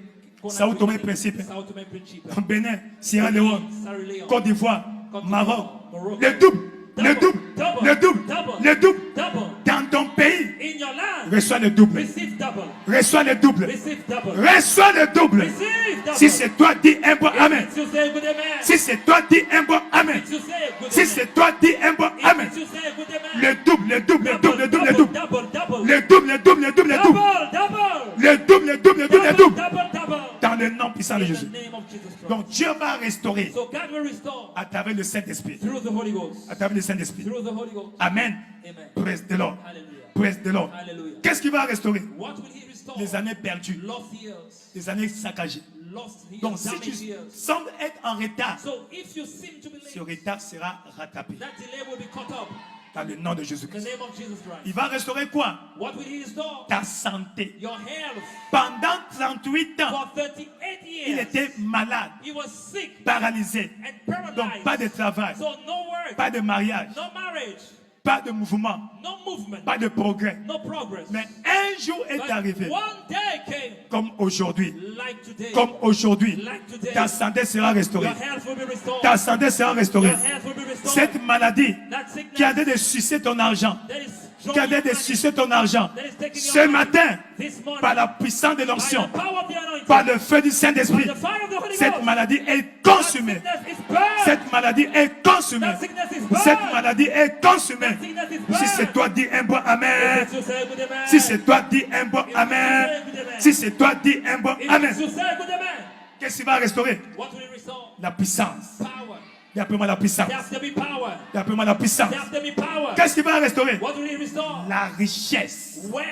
Sao Tomé et Principe, Sao Tome and Principe, en Bénin, Sierra Leone, Sierra Leone, Côte d'Ivoire, Côte d'Ivoire, Maroc, Morocco. le double, le double, Double, le double, double, le double. double Dans ton pays, in your land. reçois le double, Receive double. reçois le double, Receive double. reçois le double. Receive double. Si c'est toi, dis un bon amen. If you say good amen. Si c'est toi, dis un bon amen. If you say good Si amen. c'est toi, dis un bon amen. If you say good amen. Le double, le double, le double, le double, le double. Double, double. Le double, le double, le double, le double. Double, double. Le double, le double, le double, le double. Double, double. Dans le nom puissant de In Jésus. the name of Jesus Christ. Donc Dieu va restaurer So God will restore à travers le Saint-Esprit. through the Holy Ghost. À travers le Saint-Esprit. Through the Holy Ghost. Amen. Amen. Praise the Lord. Hallelujah. Praise the Lord. Hallelujah. Qu'est-ce qu'il va restaurer? What will he restore? Les années perdues, Lost years. les années saccagées. Lost years. Donc si Damaged tu years. sembles être en retard, So if you seem to be ce late, retard sera rattrapé that delay will be caught up. dans le nom de In the Jésus-Christ. name of Jesus Christ. Il va restaurer quoi? What will he restore? Ta santé. Your health. Pendant 38 ans, For 38 il years, était malade, he was sick paralysé. and paralyzed. Donc pas de travail, So no work, pas de mariage, no marriage, pas de mouvement, no movement, pas de progrès. no progress. Mais un jour est But arrivé, one day came, comme aujourd'hui, like today, comme aujourd'hui, like today, ta santé sera restaurée. your health will be restored. Ta santé sera restaurée. Your health will be restored. Cette maladie That sickness qui a de sucer ton argent, that is qui a drawing de your sucer ton argent, that is taking your ce money, matin, this morning, par la puissance de by l'onction, the power of the anointing, par le feu du by Saint-Esprit, the fire of the Holy cette Ghost, maladie est that consumée. sickness is burned. Cette maladie est consumée. That sickness is burned. Cette maladie est consumée. That sickness is burned. Si c'est toi, dis un bon amen. If it's you, say good amen. Si c'est toi, dis un bon amen. Si c'est toi, dis un bon If amen. it's you, say good amen. Qu'est-ce qui va restaurer? What will it restore? La puissance. Power. Dis appelle-moi la puissance. There has to be power. Dis appelle-moi la puissance. There has to be power. Qu'est-ce qui va restaurer? What will it restore? La richesse. Wealth.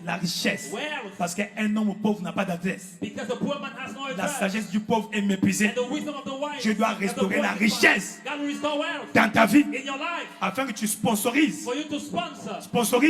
La richesse. Wealth. Parce qu'un homme pauvre n'a pas d'adresse. Because the poor man has no La address. sagesse du pauvre est méprisée. And the wisdom of the wise. Dieu doit and the restaurer poor la is richesse found. God will restore wealth dans ta vie in your life. afin que tu sponsorises, For you to sponsor sponsor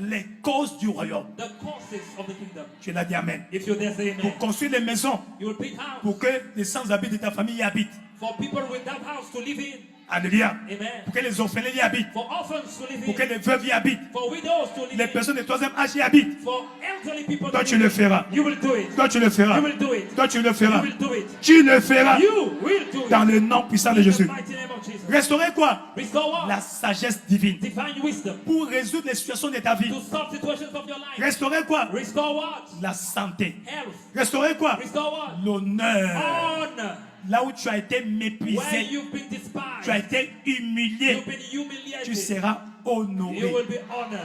les causes du royaume. the causes of the kingdom. Tu l'as dit amen. If you're there, say amen. Pour construire les maisons, You will build house pour que les sans-abri de ta famille y habitent. for people without house to live in. Alléluia. Amen. Pour que les orphelins y habitent. For orphans to live Pour que in. les veuves y habitent. For widows to live Les in. personnes de troisième âge y habitent. For elderly people Toi, to tu live le in. feras. You will do it. Toi, tu le feras. You will do it. Toi, tu le You feras. will do it. Tu le feras You will do it. dans le nom puissant de In the Jésus. mighty name of Jesus. Restaurer quoi? Restore what? La sagesse divine. Divine wisdom. Pour résoudre les situations de ta vie. To solve situations of your life. Restaurer quoi? Restore what? La santé. Health. Restaurer quoi? Restore what? L'honneur. Honor. Là où tu as été Where méprisé, you've been despised. tu as été humilié, You've been humiliated. tu seras You honoré. will be honored.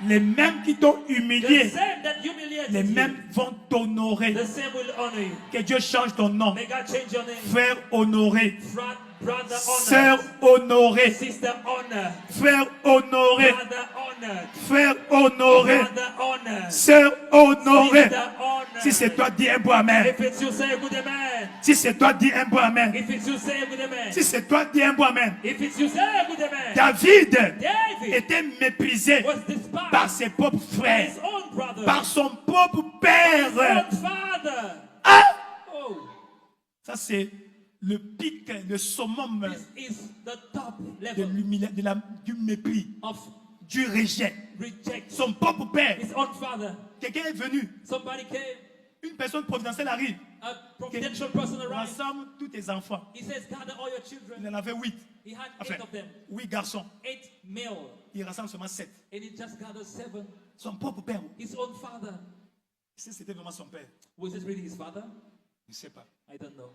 Les mêmes qui t'ont The humilié, same that humiliated les you, mêmes vont t'honorer. the same will honor you. Que Dieu change ton nom. May God change your name. Frère honoré, Brother sœur honored. honoré, Sister honored. frère honoré, Brother honored. frère honoré, Brother honored. sœur honoré. Sister honored. Si c'est toi, dis un bon amen. If it's you, say good amen. Si c'est toi, dis un bon amen. If it's you, say good amen. Si c'est toi, dis un bon amen. If it's you, say good amen. David David était méprisé was despised par ses propres by frères, his own brother, par son propre his père. own father. Ah! Oh, Ça, c'est le pic, le summum this is the top de level du mépris, of du rejet. rejection. Son propre père. His own father. Quelqu'un est venu, Somebody came, une personne providentielle arrive, a providential person arrived. rassemble tous tes enfants. He says, gather all your Il children. en avait 8. He had Enfin, 8 of them, 8 garçons. 8 male, Il rassemble seulement 7. and he just gathered 7. Son propre père. His own father. Si c'était vraiment son père, Was it really his father? je ne sais pas. I don't know.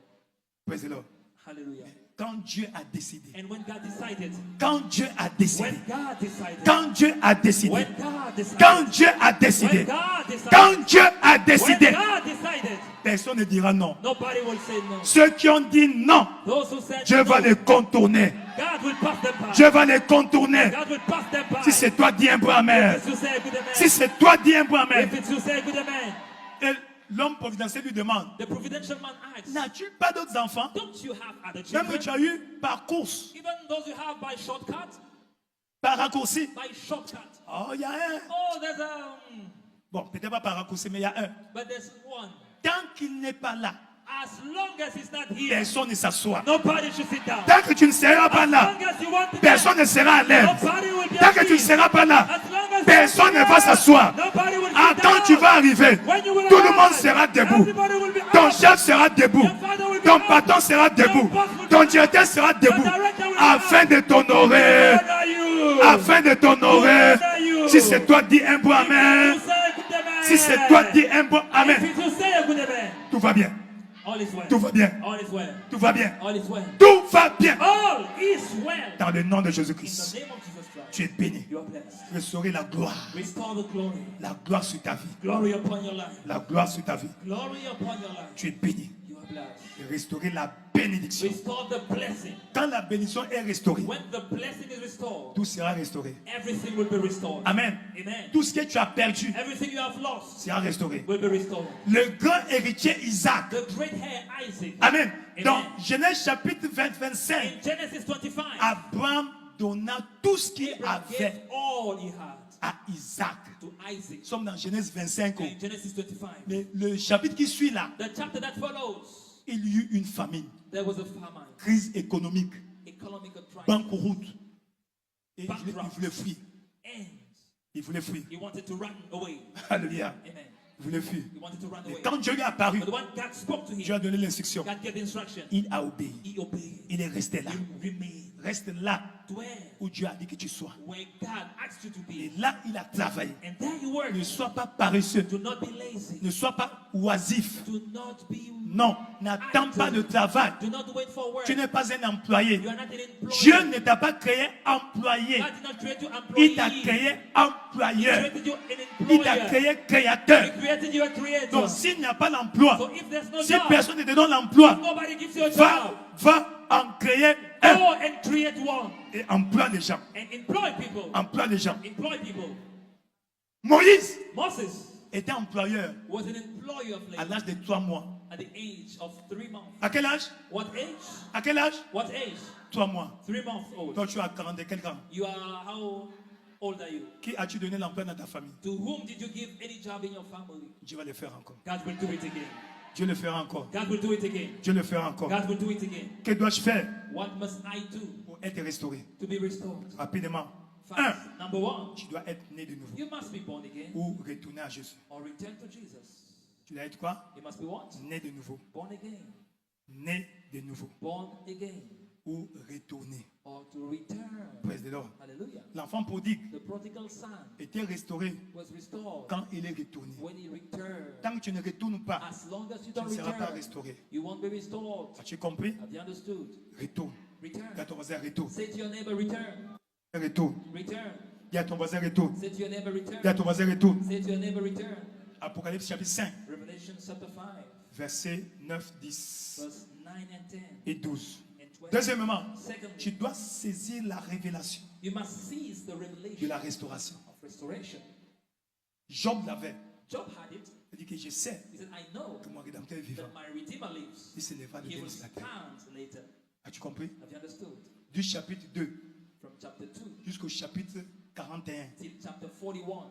Praise the Lord. Hallelujah. Quand Dieu a décidé. And when God decided. Quand Dieu a décidé. When God decided. Quand Dieu a décidé. When God decided. Quand Dieu a décidé. When God decided. Quand Dieu a décidé. When God decided. Personne ne dira non. Nobody will say no. Ceux qui ont dit non, Those who said Dieu va no, les contourner. God will pass them by. Dieu va les contourner. God will pass them by. Si c'est toi, dis un bon amen. If it's you, say a good amen. Si c'est toi, dis un bon amen. If it's you, say a good amen. Et l'homme providentiel lui demande, The providential man asks, n'as-tu pas d'autres enfants? don't you have other Même que children? tu as eu par course, Even those you have by shortcut? par raccourci. By shortcut. Oh, il y a un. Oh, there's Bon, peut-être pas par raccourci, mais il y a un. but there's one. Tant qu'il n'est pas là, As long as he's not here, personne ne s'assoit. nobody should sit down. Tant que tu ne seras pas As là, long as you want to personne ne sera à l'aise. nobody will be Tant que tu ne asleep. seras pas là, As long as personne you ne va s'asseoir. nobody will Ah, sit quand down. tu vas arriver, When you will tout le monde arrive, sera debout. everybody will be Ton up. chef sera debout. Your father will be Ton up. patron sera debout. Your boss will Ton be up. directeur sera debout. Your director will be Afin up. de t'honorer. Where are you? Afin de t'honorer. Where are you? Si c'est toi, dis un bon amen. If you say a good amen. Si c'est toi, dis un bon amen. If you say a good amen. Tout va bien. All is well. Tout va bien. All is well. Tout va bien. All is well. Tout va bien. All is well. Dans le nom de In Jésus-Christ. the name of Jesus Christ. Tu es béni. You are blessed. Restaurer la gloire. Restore the glory. La gloire sur ta vie. Glory upon your life. La gloire sur ta vie. Glory upon your life. Tu es béni. You are blessed. Et restaurer la bénédiction. Restore the blessing. Quand la bénédiction est restaurée, When the blessing is restored, tout sera restauré. everything will be restored. Amen. Amen. Tout ce que tu as perdu Everything you have lost sera restauré. will be restored. Le grand héritier Isaac. The great hair Isaac. Amen. Dans Amen. Genèse chapitre 25, In Genesis 25, Abraham donna tout ce qu'il Abraham avait gave all he had à Isaac. to Isaac. Nous sommes dans Genèse 25. In Genesis 25. Mais le chapitre qui suit là, The chapter that follows, il y eut une famine, there was a famine, crise économique, economical crisis, banqueroute. Et il Bankrupt. voulait fuir. and Il voulait fuir. he wanted to run away. Alléluia. Amen. Il voulait fuir. He wanted to run Et away. quand Dieu lui est apparu, But when God spoke to Dieu him, a donné l'instruction. God gave instruction. Il a obéi. He obeyed. Il est resté là. He remained. Reste là Dwell où Dieu a dit que tu sois. where God asked you to Et be. là, il a travaillé. And there you work. Ne sois pas paresseux. Do not be lazy. Ne sois pas oisif. Do not be. Non, n'attends pas de travail. Do not wait for work. Tu n'es pas un employé. You are not an employee. Dieu ne t'a pas créé employé. God did not create you employee. Il t'a créé He employeur. created you an Il t'a employer. créé He créateur. created you a creator. Donc s'il n'y a pas d'emploi, So if there's no si job, personne ne te donne l'emploi, nobody gives you a va, job, va en créer un. go and create one Et emploie les gens. and employ people. Emploie les gens. Employ people. Moïse Moses était employeur was an employer of à labor l'âge de 3 mois. at the age of 3 months. À quel âge? What age? À quel âge? What age? 3 mois. 3 months old. Toi, tu as 40 et quelques ans. You are, how old are you? Qui as-tu donné l'emploi dans ta famille? To whom did you give any job in your family? Dieu va le faire encore. God will do it again. Dieu le fera encore. God will do it again. Dieu le fera encore. God will do it again. Que dois-je faire What must I do pour être restauré? to be restored? Rapidement. Fast. Number one, Tu dois être né de nouveau. you must be born again Ou retourner à Jésus. or return to Jesus. Tu dois être quoi? You must be what? Né de nouveau. Born again. Né de nouveau. Born again. Ou retourner. Or to return. Praise the Lord. Hallelujah. L'enfant prodigue The prodigal son était restauré was restored quand il est retourné. when he returned. Tant que tu ne retournes pas, As long as you tu don't ne seras pas return, restauré. you won't be restored. As-tu compris? Have you understood? Retourne. Return. Dis à ton voisin, retourne. Say to your neighbor, return. Retourne. Return. Dis à ton voisin, retourne. Say to your neighbor, Dis à return. ton voisin, retourne. Say to your neighbor, return. Apocalypse chapitre 5, Revelation chapter 5, versets 9, 10 verse 9 and 10 et 12. and 12. Deuxièmement, Secondly, tu dois saisir la révélation you must seize the de revelation la restauration. of restoration. Job l'avait. Job had it. Il dit que je sais He said, I know que mon rédempteur est vivant. that my Redeemer lives. Il s'élèvera le He bien will sur la terre. stand later. As-tu compris? Have you understood? Du chapitre 2 From chapter 2 jusqu'au chapitre 41. till chapter 41.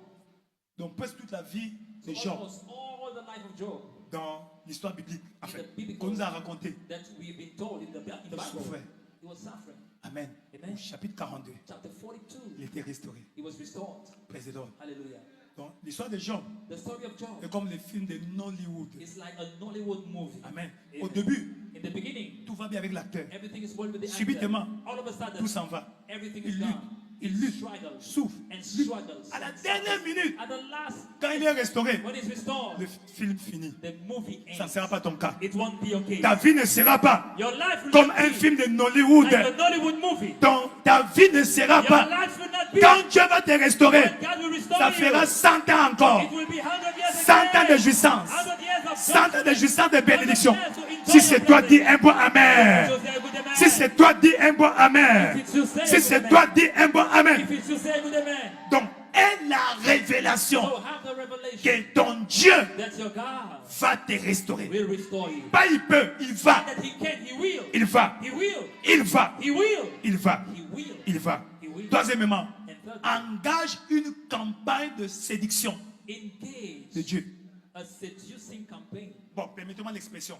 Donc presque toute la vie So de Job almost all the life of Job dans l'histoire biblique, en fait, the biblical qu'on nous a raconté. that we've been told in the Il Bible, souffrait. he was suffering. Amen. Amen. Au chapitre 42, Chapter 42, il était restauré. he was restored. Praise the Lord. Hallelujah. Donc l'histoire de Job The story of Job est comme les films de Nollywood. is like a Nollywood movie. Amen. Amen. Au début, In the beginning, tout va bien avec l'acteur. everything is well with the Subitement, actor. All of a sudden, Tout s'en va. everything Il is lutte, gone. Il lutte, struggles souffre, and lutte. struggles. À la and dernière suffers. minute, At the last, quand il est restauré, when it's restored, le film finit. the movie ends. Ça ne sera pas ton cas. It won't be okay. Ta vie ne sera pas Your life will comme not un be film de Nollywood. like a Nollywood movie. Ta vie ne sera Your pas. life will not be Quand Dieu va te restaurer, when God will restore ça you. fera 100 ans encore. It will be 100 years 100 ans again. de jouissance. 100 years of 100 ans de jouissance de bénédiction. 100 years to enjoy Si c'est your toi, dis blessing. un bon amen. So say a good amen. Si c'est toi, dis un bon amen. If it's you, say a Si good c'est amen. toi, dis un bon amen. If it's you, say a good amen. Donc, aie la révélation So have the revelation que ton Dieu that your God va te restaurer. will restore you. Pas il peut, il va. That He can, He will. Il va. He will. Il va. He will. Il va. He will. Il va. He will. Troisièmement, And thirdly, engage une campagne de séduction engage de Dieu. a seducing campaign. Bon, permettez-moi l'expression.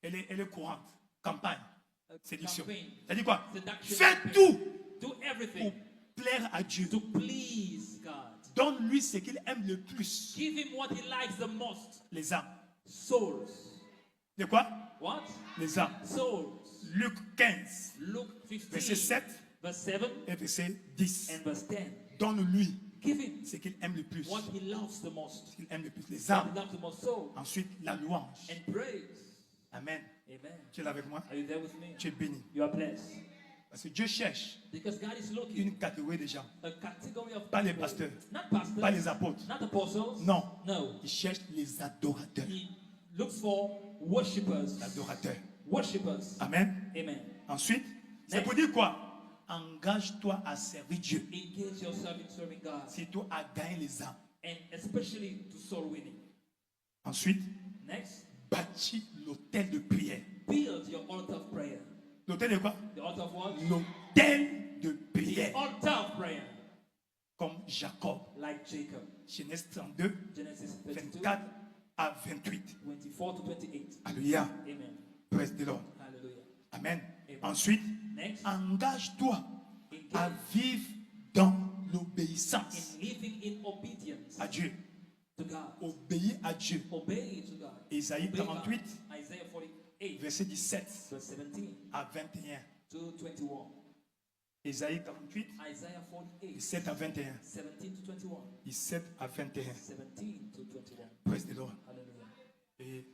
Elle est courante. Campagne, séduction. Campaign. Ça dit quoi? Seduction Fais campaign. tout Do pour everything plaire à Dieu. to please God. Donne-lui ce qu'il aime le plus. Give Him what He likes the most. Les âmes. Souls. De quoi? What? Les âmes. Souls. Luc 15, Luke 15, verset 7 verse 7 et verset 10. and verse 10. Donne-lui Give Him ce qu'il aime le plus. what He loves the most. Ce qu'il aime le plus. Les What âmes. He loves the most. Soul Ensuite, la louange. and praise. Amen. Amen. Tu es là avec moi? Are you there with me? Tu es béni. You are blessed. Parce que Dieu cherche Because God is looking une catégorie de gens. a category of Pas les people. pasteurs, Not pastors. pas les apôtres. Not apostles. Non. No. Il cherche les adorateurs. He looks for worshippers. L'adorateur. Worshippers. Amen. Amen. Ensuite, c'est pour dire quoi? Engage-toi à servir Dieu. Engage yourself in serving God. Surtout à gagner les âmes. And especially to soul winning. Ensuite, Next, bâtis l'autel de prière. build your altar of prayer. L'autel de quoi? The altar of what? L'autel de prière. Altar of prayer. Comme Jacob. Like Jacob. Genèse 32, Genesis 32, 24 à 28. 24 to 28. Alléluia. Amen. Praise the Lord. Hallelujah. Amen. Amen. Ensuite, Next, engage-toi à engage vivre dans l'obéissance in living in obedience à Dieu. to God. Obéir à Dieu. Obey to God. Isaïe Obey God. 48, Isaiah 48, verset 17 verse 17 à 21. to 21. Isaïe 48, Isaiah 48, 17 à 21. 17 to 21. 17 à 21. 17 to 21. Praise the Lord. Hallelujah. Et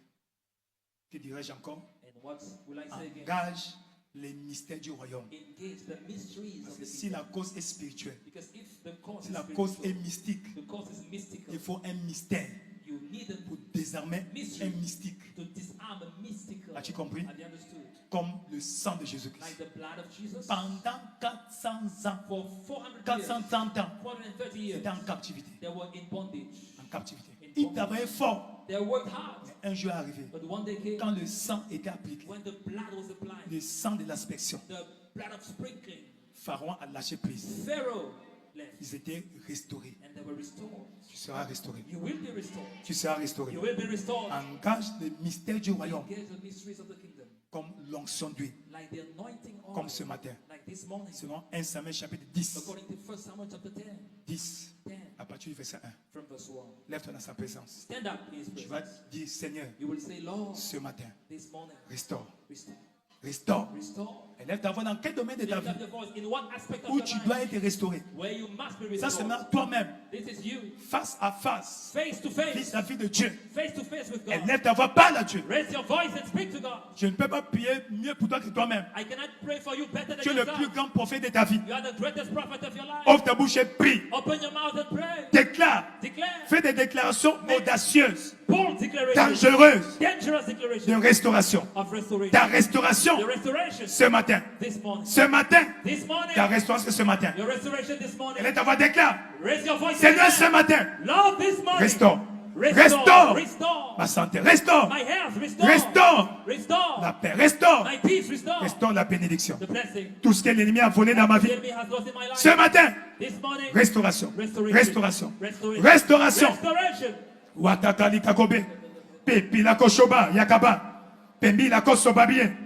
que dirais-je encore? And what will I say again? Engage les mystères du royaume. Engage the mysteries Parce of que the si kingdom. la cause est spirituelle, Because if the cause si is la cause est spiritual, mystique, the cause is mystical, il faut un mystère you need pour désarmer mystery un mystique. to disarm a mystical. As-tu compris? Have you understood? Comme le sang de Like Jésus-Christ. the blood of Jesus. Pendant 400 ans, For 400 years, 430 ans, 430 ils years, étaient en captivité. they were in bondage. En captivité. Ils travaillaient fort. They worked hard, Mais un jour est arrivé, but one day came quand le sang était appliqué, when the blood was applied, le sang de l'aspersion, the blood of sprinkling. Pharaon a lâché prise. Pharaoh left, Ils étaient restaurés. and they were restored. Tu seras restauré. You will be restored. Tu seras restauré. You will be restored. Engage les mystères du royaume Engage the mysteries of the kingdom, comme l'onction d'huile, like the anointing oil, comme ce matin. like this morning. Selon 1 Samuel chapitre 10, According to 1 Samuel chapter 10, 10, 10 à partir du verset 1. from verse 1. Lève-toi dans sa présence. Stand up in his Tu vas presence. dire, Seigneur, You will say, Lord, ce matin, this morning, restaure, restore. restaure. Restore. Et lève ta voix dans quel domaine de ta Lift vie up your voice. In what aspect of où your tu life dois être restauré. where you must be Ça, c'est restored? maintenant toi-même, This is you. face à face, Face to vis face. la vie de Dieu. Face to face with Et God. lève ta voix, parle à Dieu. Raise your voice and speak to God. Je ne peux pas prier mieux pour toi que toi-même. I cannot pray for you better than Tu es le plus yourself. grand prophète de ta vie. You are the greatest prophet of your life. Ouvre ta bouche et prie. Open your mouth and pray. Déclare. Declare. Fais des déclarations audacieuses, Bold declaration. dangereuses Dangerous de declaration restauration. of restoration. Ta restauration Your restoration ce matin. this morning. Ce matin. This morning. Ta restauration ce matin. Your restoration this Et morning. là, ta voix déclare. Raise your voice. Seigneur, and ce matin. Lord, this morning. Restaure. Restore. Restaure. Restore. Ma santé. Restaure. My health. Restore. Restaure. Restore. La paix. Restaure. My peace. Restore. Restaure la bénédiction. The blessing Tout ce que l'ennemi a volé dans ma the vie. enemy has lost in my life. Ce matin. This morning. Restauration. Restoration. Restauration. Restoration. Restauration. Restoration. Watatali kakobe. Pepi la koshoba. Yakaba. Pembi la kosoba bien.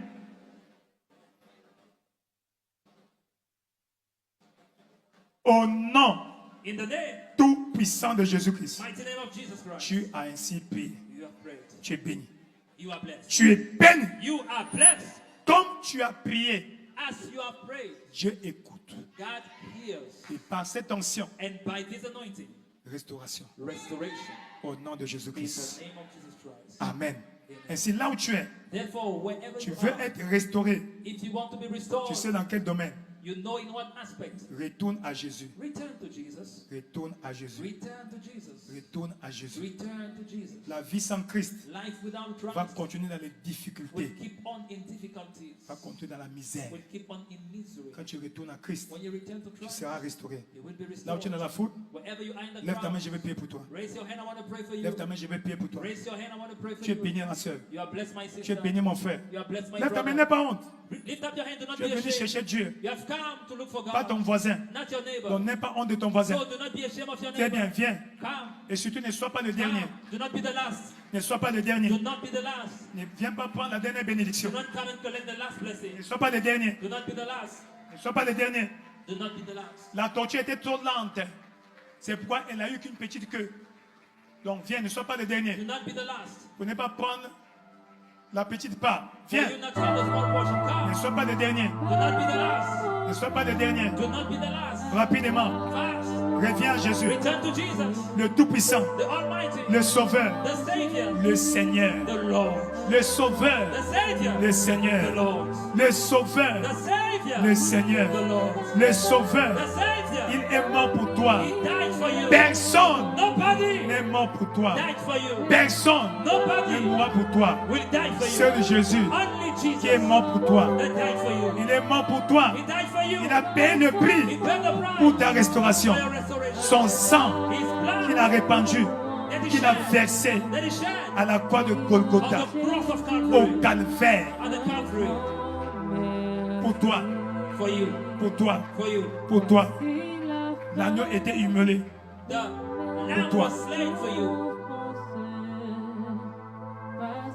Au nom In the name, tout puissant de Jésus-Christ, mighty name of Jesus Christ. tu as ainsi prié. You are prayed. Tu es béni. You are blessed. Tu es béni. You are blessed. Comme tu as prié, As as you have prayed, Dieu écoute. God hears. Et par cette onction, And by this anointing, restauration. restoration. Au nom de In Jésus-Christ. the name of Jesus Christ. Amen. Ainsi, là où tu es, Therefore, wherever tu you veux are, être restauré. if you want to be restored, Tu sais dans quel domaine? you know in what aspect. Retourne à Jésus. Return to Jesus. Retourne à Jésus. Return to Jesus. Retourne à Jésus. Return to Jesus. La vie sans Christ Life without va Christ continuer dans les will difficultés, keep on in difficulties. va continuer dans la misère. Will keep on in misery. Quand tu retournes à Christ, When you return to tu Christ, seras restauré. you will be Là où tu es restored. dans la foule, Wherever you are in the lève ta main, crowd, je vais prier pour toi. raise your hand. I want to pray for you. Lève ta main, je vais prier pour toi. Raise your hand. I want to pray for Tu es you. béni, ma soeur. You are blessed, my Tu es sister. béni, mon frère. You are blessed, my Lève ta main, brother. n'aie pas honte. Lift up your hand. Do not Tu es be venu ashamed. chercher Dieu, You have come to look for pas God, ton voisin. not your neighbor. Donc n'aie pas honte de ton voisin. So do not be ashamed of your Très bien, neighbor. viens. Come. Et surtout, ne sois pas le dernier. Come. Do not be the last. Ne sois pas le dernier. Do not be the last. Ne viens pas prendre la dernière Do bénédiction. not come and collect the last blessing. Ne sois pas le dernier. Do not be the last. Ne sois pas le dernier. Do not be the last. La tortue était trop lente. C'est pourquoi elle a eu qu'une petite queue. Donc viens, ne sois pas le Do dernier. not be the last. Pour ne pas prendre la petite part. For Viens, you not to have the small portion. ne Come. sois pas le dernier. Do not be the last. Ne sois pas le dernier. Do not be the last. Rapidement, Fast. reviens à Jésus, Return to Jesus, le Tout-Puissant, the Almighty, le Sauveur, the Savior, le Seigneur, the Lord, le Sauveur, the Savior, le the Seigneur, Lord, le Sauveur, the Savior, le Seigneur, the Lord, le Sauveur. the Savior. Il est mort pour toi. He died for you. Personne Nobody n'est mort pour toi. died for you. Personne ne Nobody mourra pour toi. will die for you. Seul Jésus Only Jesus qui est mort pour toi. that died for you. Il est mort pour toi. He died for you. Il a payé le He prix paid the price pour ta restauration. for your restoration. Son sang His blood qu'il a répandu, that he qu'il a shed, versé that he shed à la croix de on Golgotha, the cross of au Calvary, calvaire, on the Calvary, pour toi, for you, pour toi, for you. pour toi. L'agneau était immolé. The lamb toi. was slain for you.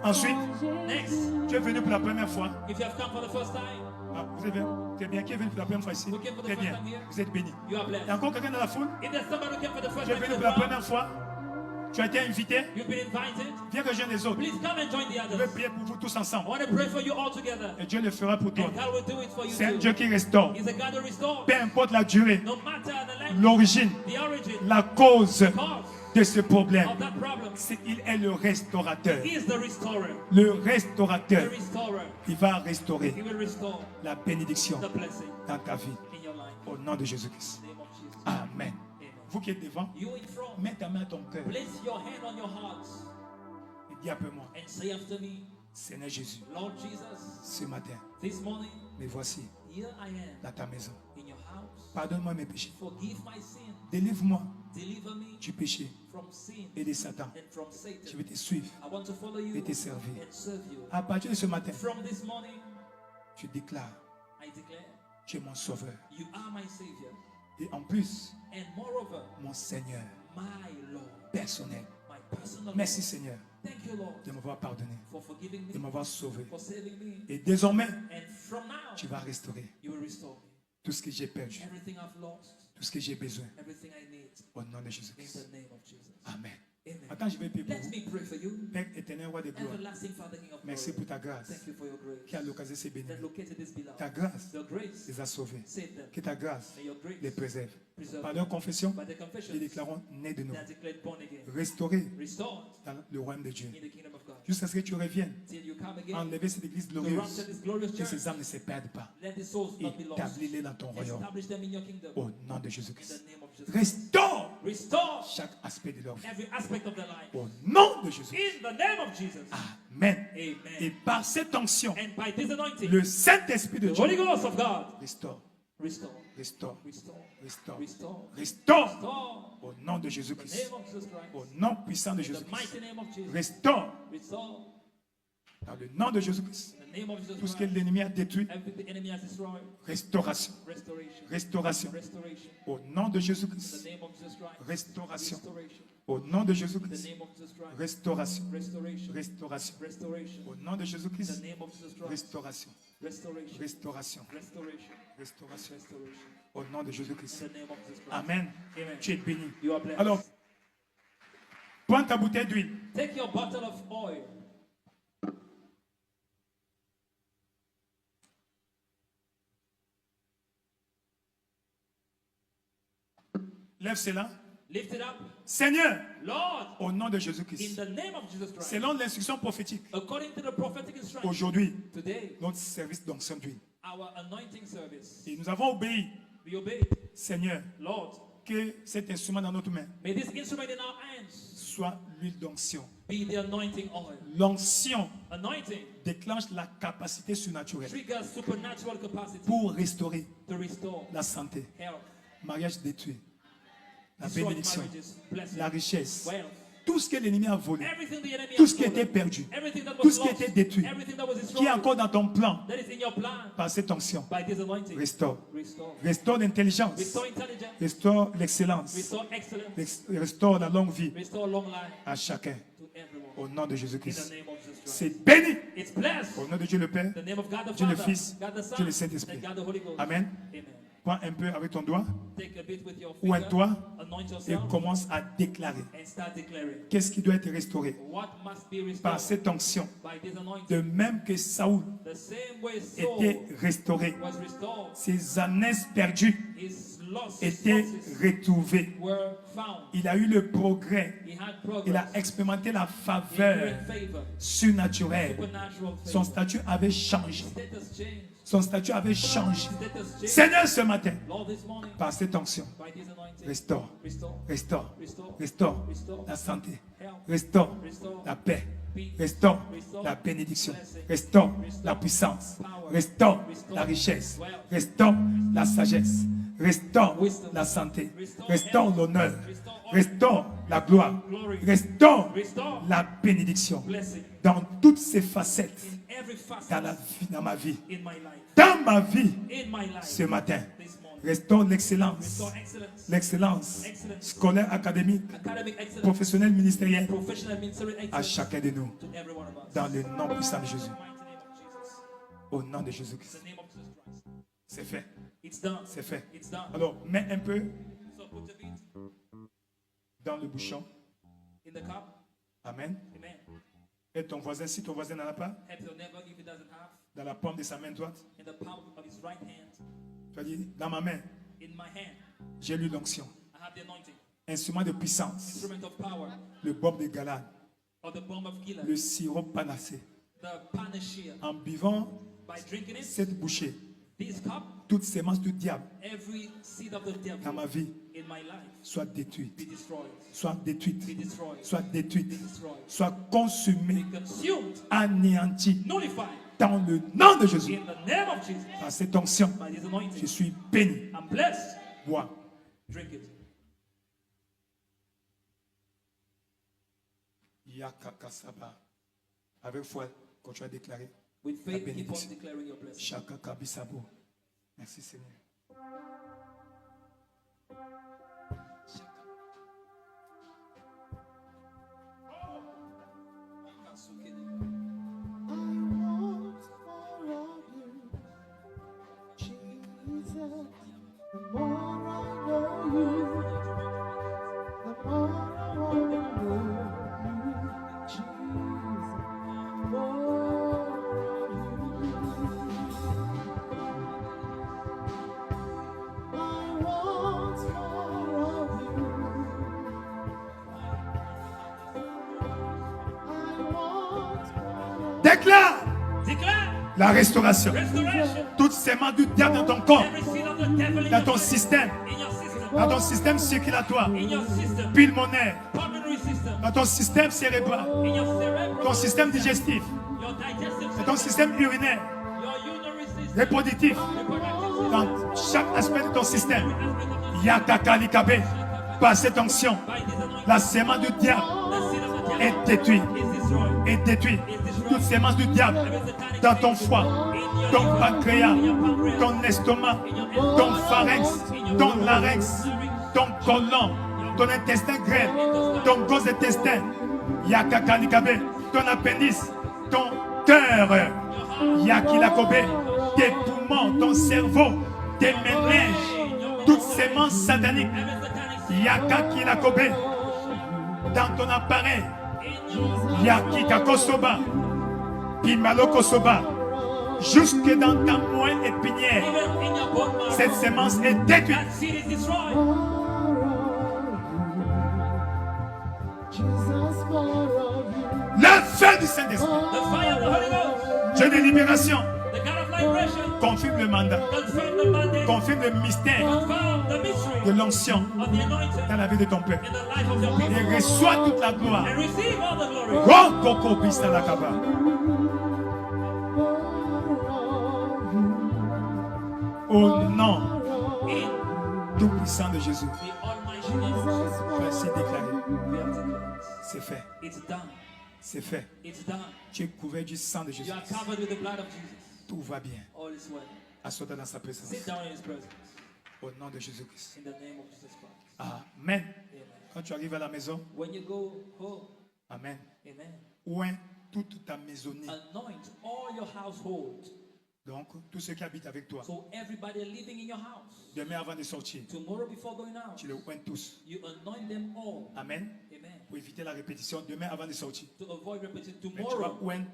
Ensuite, Next, tu es venu pour la première fois. if you have come for the first time, Ah, vous êtes bien, très bien. Qui est venu pour la première fois ici? Très bien. Vous êtes béni. you are Il y blessed. a encore quelqu'un dans la foule? If there's somebody who came for the first Tu es time, venu in pour the la crowd, première fois? Tu as été invité? you've been invited. Viens rejoindre les autres. Please come and join the Je vais others. prier pour vous tous I ensemble. want to pray for you all together. Et Dieu le fera pour toi. And God will do it for you C'est un too. Dieu qui restaure. He's a God who restores. Peu importe la durée, No matter the length, l'origine, the origin, la cause cause de ce problème. of that problem. Il est le restaurateur. He is the restorer. Le The restaurateur, restorer. il va restaurer He will restore la bénédiction the blessing dans ta vie. in your life. Au nom de Jésus-Christ. In the name of Jesus. Amen. Amen. Vous qui êtes devant, You in front, mets ta main à ton cœur place your hand on your heart et dis après moi, and say after me, Seigneur Jésus, Lord Jesus, ce matin, this morning, me voici here I am dans ta maison. in your house. Pardonne-moi mes péchés. Forgive my sin. Délivre-moi Deliver me du péché from sin et de Satan. and from Je Satan. vais te suivre I want to follow you et te servir. and serve you. À partir de ce matin, From this morning, tu déclares, I declare, tu es mon sauveur. you are my Savior. Et en plus, And moreover, mon Seigneur my Lord, personnel. my personal Merci Lord. Seigneur Thank you, Lord, de m'avoir pardonné, for forgiving de me, m'avoir sauvé. for saving me. Et désormais, And from now, tu vas restaurer you will restore me. tout ce que j'ai perdu, Everything I've lost, tout ce que j'ai besoin. everything I need, Au nom de in Jésus-Christ. the name of Jesus. Amen. Amen. Attends, je vais prier pour Let vous. me pray for you. Père éternel, roi de gloire, Everlasting Father, King of merci glory. pour ta grâce Thank you for your grace qui a l'occasion de se bénir. that located this beloved. Ta grâce Your grace les a sauvés. saved them. Que ta grâce May your les grace préserve. preserve Par them. leur confession, By their les confessions, déclarons nés de nous, they are declared born again, restaurés restored dans le royaume de Dieu. in the kingdom of God. Jusqu'à ce que tu reviennes, Till you come again, enlever cette église to rapture glorieuse, this glorious que church. ces âmes ne se perdent pas. Let the souls not be lost. Établis-les dans ton royaume. Establish them in your kingdom. Au nom de In Jésus-Christ. the name of Jesus. Restaure Restore chaque aspect de leur vie. every aspect of their life. Au nom de Jésus. In the name of Jesus. Amen. Et Amen. par cette onction, And by this anointing, le Saint-Esprit de the Holy Dieu Ghost of God, restaure, restore, restaure, restore, restaure, restore, restaure. restore. Au nom de In the Jésus-Christ. name of Jesus Christ. Au nom puissant de In the Jésus-Christ. mighty name of Jesus. Restaure Restore. dans le nom de Jésus-Christ. In the name of Jesus Tout ce que Christ. l'ennemi a détruit, Everything the enemy has destroyed. restauration, Restoration. restauration. Restoration. Au nom de In the Jésus-Christ. name of Jesus Christ. Restauration. Restoration. Au nom de In the Jésus-Christ. name of Jesus Christ. Restauration. Restoration. Restauration. Restoration. Au nom de In the Jésus-Christ. name of Jesus Christ. Restauration. Restoration. Restauration. Restoration. Restauration. Restoration. Au nom de In Jésus-Christ. the name of Jesus Christ. Amen. Amen. Tu es béni. You are blessed. Alors, prends ta bouteille d'huile. Take your bottle of oil. Lève cela. Lift it up. Seigneur, Lord, au nom de in Jésus-Christ, the name of Jesus Christ, selon l'instruction prophétique, according to the prophetic instruction, aujourd'hui, today, notre service d'onction d'huile. our anointing service, Et nous avons obéi. we obey. Seigneur, Lord, que cet instrument dans notre main may this instrument in our hands soit l'huile d'onction. be the anointing oil. L'onction Anointing déclenche la capacité surnaturelle triggers supernatural capacity pour restaurer to restore la santé, health, mariage détruit, la destroy bénédiction, marriages, blessing, la richesse, wealth, tout ce que l'ennemi a volé, everything the enemy tout has ce qui était stolen, perdu, everything that tout was ce qui lost, était détruit, everything that was qui est destroyed, encore dans ton plan, that is in your plan, par cette onction. by this anointing, Restaure. restore. Restaure l'intelligence, Restore intelligence, restaure l'excellence, restore excellence, restaure la longue vie restore long life à chacun. to everyone. Au nom de In Jésus-Christ. the name of Jesus Christ. C'est béni. It's blessed. Au nom de Dieu le Père, The name of God the Dieu le Father, Fils, God the Son, Dieu le Saint-Esprit. and God the Holy Ghost. Amen. Amen. Prends un peu avec ton doigt Take a bit with your ou un finger, doigt anoint et yourself, commence à déclarer and start declaring qu'est-ce qui doit être restauré what must be par restored cette onction. by this anointing. De même que Saoul The same way Saul était restauré, was restored, ses années perdues his lost étaient resources retrouvées. were found. Il a eu le progrès. He had Il a progress. expérimenté la He faveur great favor, surnaturelle. supernatural Son favor. statut avait changé. Status change. Son statut avait changé. Status change. Seigneur, ce matin, Lord, this morning, par cette onction, by this anointing, restaure, restore, restaure, restore, restaure restore, la santé, health, restaure restore, la paix, peace, restaure restore, la bénédiction, blessing, restaure restore, la puissance, power, restaure restore, la richesse, wealth, restaure la sagesse, restaure wisdom, la santé, restore restaure health, l'honneur, restore honor, restaure la gloire, glory, restaure restore la bénédiction blessing dans toutes ses facettes in every facet dans ma vie. in my life. Dans ma vie, In my life, ce matin, this morning, restaure l'excellence, restore excellence, l'excellence excellence, scolaire, académique, academic excellence, professionnelle, ministérielle, professional ministry à excellence chacun de nous, to every one of us. dans le nom puissant de Jésus. In the mighty name of Jesus. Au nom de Jésus-Christ. The name of Jesus Christ. C'est fait, It's done. c'est fait. It's done. Alors, mets un peu So put a bit dans le bouchon. in the cup. Amen. Amen. Et ton voisin, si ton voisin n'en a pas, Help your neighbor if he doesn't have. dans la paume de sa main droite, In the palm of his right hand. tu vas dire, dans ma main, In my hand, j'ai lu l'onction. I have the anointing. Instrument de puissance, Instrument of power. le bob de Galade, Or the bomb of Gilead. le sirop panacé. The panacea. En buvant By drinking it, cette bouchée, this cup, toute sémence du diable every seed of the dans devil ma vie in my life soit détruite, be destroyed. soit détruite, Be destroyed. soit détruite, Be destroyed. soit consumée, Be consumed. anéantie Nullified. dans le nom de Jésus. In the name of Jesus. Par cette onction, By this anointing. je suis béni. I'm blessed. Bois. Drink it. Yakakasaba. Avec foi, continue à déclarer. With La faith, keep on bénédiction. declaring your blessing. Shakakabisabo. Merci Seigneur. Déclare Declare la restauration. restoration. Toutes sémence du diable dans ton corps, Every seed of the devil in dans your ton body, système, in your system, dans ton système circulatoire, in your system, pulmonaire, pulmonary system, dans ton système cérébral, in your cerebral, ton système digestif, your digestive dans ton system, système urinaire, your urinary system, reproductif, reproductive system, dans chaque aspect de ton système. aspect of the Yakakalikabe. Par cette onction, by this anointing, la sémence du diable the seed of the devil est détruite. is destroyed. Est détruite. Toute sémence du diable Every satanic dans ton seed foie, in your ton liver, pancréas, in your pancreas, ton estomac, in your ton esophagus, pharynx, in your ton larynx, ton côlon, ton intestin grêle, ton gros intestin, Yakakalikabe, ton appendice, ton cœur, Yakilakobe, tes poumons, ton cerveau, tes méninges, toutes sémences sataniques, every satanic seed Yakakilakobe, dans ton appareil, in your Yakikakosoba, Pimalokosoba, jusque dans ta moelle épinière. even in your bone marrow. Cette sémence est détruite. That seed is destroyed. du Saint-Esprit, The fire of the Holy Ghost. Dieu de libération, The God of liberation. confirme le mandat, Confirm the mandate. confirme le mystère Confirm the mystery de l'onction of the anointing dans la vie de ton peuple. in the life of your Et people. reçois toute la gloire. And receive all the glory. Oh, Coco Pista la Kaba. Au nom In tout-puissant de Jésus, the almighty name of Jesus. voici déclaré. We have declared. C'est fait, It's done. c'est fait. It's done. Tu es couvert du sang de Jésus. You are covered with the blood of Jesus. Tout va bien. All is well. Assois-toi dans sa présence. Sit down in his presence. Au nom de Jésus-Christ. In the name of Jesus Christ. Amen. Amen. Quand tu arrives à la maison, When you go home, Amen. amen. Oint toute ta maisonnée. Anoint all your household. Donc, tous ceux qui habitent avec toi, So everybody living in your house. demain avant de sortir, Tomorrow before going out, tu les ointes tous. you anoint them all. Amen. Amen. Pour éviter la répétition, demain avant de sortir. To avoid repetition Mais tu vas tomorrow, oindre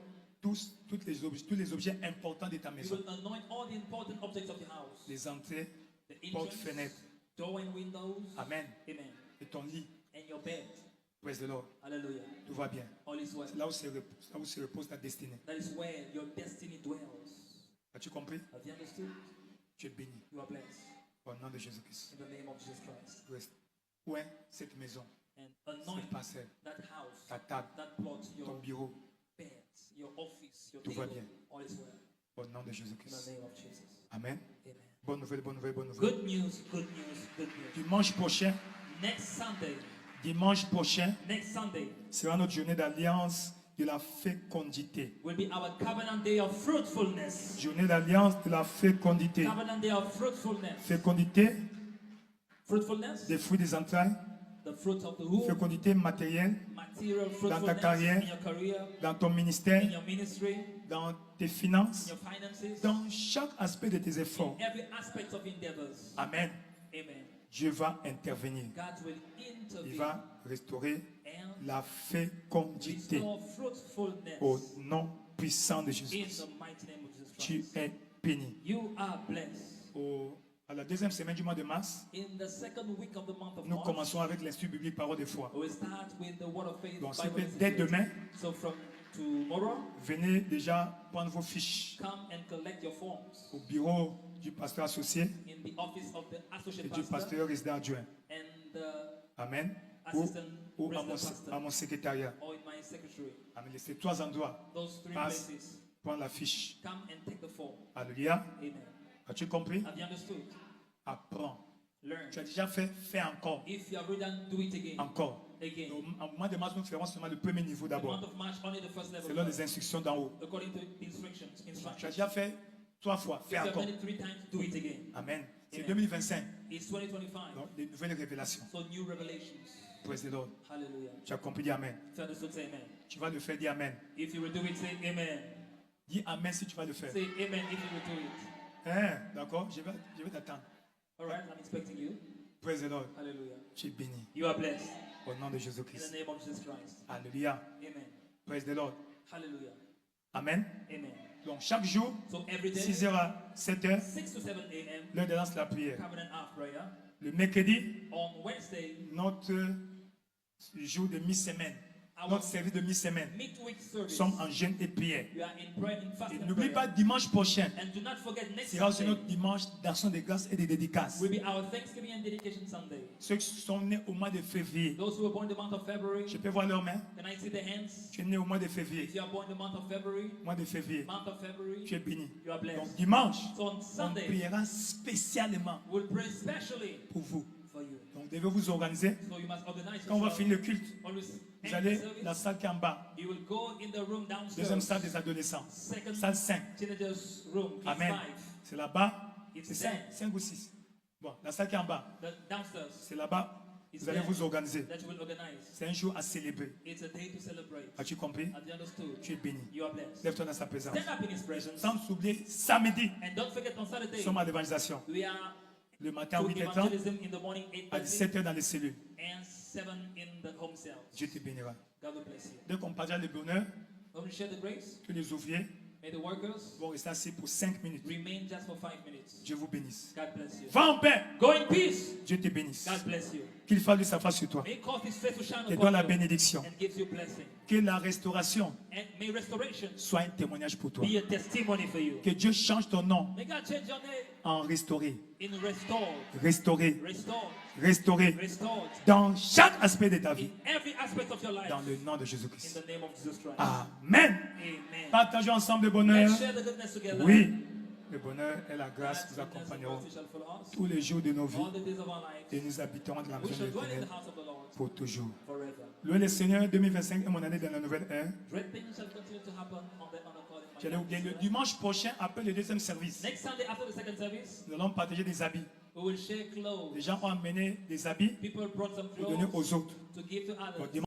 tous les objets importants de ta you maison. will anoint all the important objects of the house. Les entrées, The portes, entrance, fenêtres. door and windows. Amen. Amen. Et ton lit, And your bed. praise the Lord. Hallelujah. Tout va bien. All is well. C'est là où se repose ta destinée. That is where your destiny dwells. As-tu compris? Have you understood? Tu es béni. You are blessed. Au nom de Jésus-Christ. In the name of Jesus Christ. Reste. Oint cette maison, And anoint cette parcelle, that house, ta table, that plot, ton your bureau. bed, your office, your Tout va table. bien. All is well. Au nom de In the Jésus-Christ. name of Jesus. Amen. Amen. Bonne nouvelle, bonne nouvelle, bonne nouvelle. Good news, good news, good news. Dimanche prochain, Next Sunday sera notre journée d'alliance de la fécondité. will be our covenant day of fruitfulness. Journée d'alliance de la fécondité. Covenant day of fruitfulness. Fécondité Fruitfulness, des fruits des entrailles. the fruit of the womb, Fécondité matérielle material dans ta fruitfulness carrière, in your career, dans ton in ministère, your ministry, dans tes in finances, your finances, dans chaque aspect de tes efforts. in every aspect of endeavors. Amen. Amen. Dieu va intervenir. God will Il intervene va restaurer and la fécondité restore fruitfulness au nom puissant de in Jésus. the mighty name of Jesus Tu Christ. es béni. You are blessed. À la deuxième semaine du mois de mars, In the second week of the month of nous March, commençons avec l'Institut biblique Parole de foi. we start with the word of faith. Donc, Bible dès Institute. demain, So from tomorrow, venez déjà prendre vos fiches come and collect your forms au bureau du pasteur associé in the office of the associate et du pastor pasteur résident adjoint. and the Amen. Ou, assistant ou à, resident pastor, à mon secrétariat. or in my secretary. Amen. Ces trois endroits, Those three Passe. places. prendre la fiche. Come and take the form. Alléluia. Amen. As-tu compris? Have you understood? Apprends. Learn. Tu as déjà fait, fais encore. If you have already done, do it again. Encore. Again. Donc, au mois de mars, nous ferons seulement le premier niveau The d'abord, month of March, only the first level. selon les instructions d'en haut. According to the instructions. Tu as déjà fait 3 fois, If fais you have encore. done it 3 times, do it again. Amen. C'est Amen. 2025. It's 2025. Donc, les nouvelles révélations. So new revelations. Praise the Lord. Hallelujah. Tu as compris, dis Amen. If you understood, say amen. Tu vas le faire, dis Amen. If you will do it, say amen. Dis Amen si tu vas le faire. Say amen if you will do it. Hein? D'accord? Je vais t'attendre. All right, I'm expecting you. Praise the Lord. Hallelujah. Tu es béni. You are blessed. Au nom de In the Jésus-Christ. name of Jesus Christ. Alléluia. Amen. Praise the Lord. Hallelujah. Amen. Amen. Donc, chaque jour, So every day, 6h à 7h, 6 to 7 a.m., l'heure de lance la prière. covenant hour prayer. Le mercredi, On Wednesday, notre jour de mi-semaine, notre service de mi-semaine. midweek Nous service. sommes en jeûne et prière. We are in prayer, in Et fasting and n'oublie prayer. pas, dimanche prochain, And do not forget next sera aussi Sunday notre dimanche d'action de grâce et de dédicace. will be our Thanksgiving and Dedication Sunday. Ceux qui sont nés au mois de février, Those who were born in the month of February, je peux voir leurs mains. can I see the hands? Tu es né au mois de If février. you are born in the month of February, Mois de février, tu es béni. you are blessed. Donc dimanche, So on on Sunday, priera spécialement we'll pray specially pour vous. for you. Donc devez vous organiser. So you must organize Quand on va yourself. finir le culte, Always vous end allez the service. la salle qui est en bas. You will go in the room Deuxième downstairs. salle des adolescents. Second Salle 5. teenagers room. It's Amen. 5. C'est là-bas. It's C'est 5, there. 5 ou 6. Bon, la salle qui est en bas, The downstairs c'est là-bas. It's Vous allez there. vous organiser. that you will organize. C'est un jour à célébrer. It's a day to celebrate. As-tu compris? Have you understood? Tu es béni. You are blessed. Lève-toi dans sa présence. Stand up in His presence. Sans oublier, samedi, And don't forget on nous Saturday, sommes à l'évangélisation. we are Le matin à to 8h30, evangelism in the morning, à 8:30, 17h dans les cellules. and 7 in the home cells. Dieu te bénira. God will bless you. Dès qu'on partage le bonheur, When we share the grace, tous les ouvriers, May the workers vont rester assis pour 5 minutes. remain just for 5 minutes. Dieu vous bénisse. God bless you. Va en paix. Go in peace. Dieu te bénisse. God bless you. Qu'il fasse sa face sur toi. May cause his face to shine Te upon donne la you bénédiction. and gives you blessing. Que la restauration And may restoration soit un témoignage pour toi. be a testimony for you. Que Dieu change ton nom May God change your name en restauré. in restored, Restauré. restored, Restauré. restored Dans chaque aspect de ta in vie. every aspect of your life. Dans le nom de In Jésus-Christ. the name of Jesus Christ. Amen. Amen. Partageons ensemble le bonheur. Let's share the goodness together. Oui. Le bonheur et la grâce nous Goodness and accompagneront mercy shall follow us tous les jours de nos vies. all the days of our lives. Et nous habiterons dans la We maison de shall dwell in l'Éternel the house of the Lord pour toujours. forever. Louez le Seigneur, 2025 est mon année dans la nouvelle ère. Great things shall continue to happen on the calling. J'allais oublier, le dimanche prochain, après le deuxième service, Next Sunday after the second service, nous allons partager des habits. we will share clothes. Les gens ont amené des habits People brought some pour donner clothes aux autres. to give to others. Donc,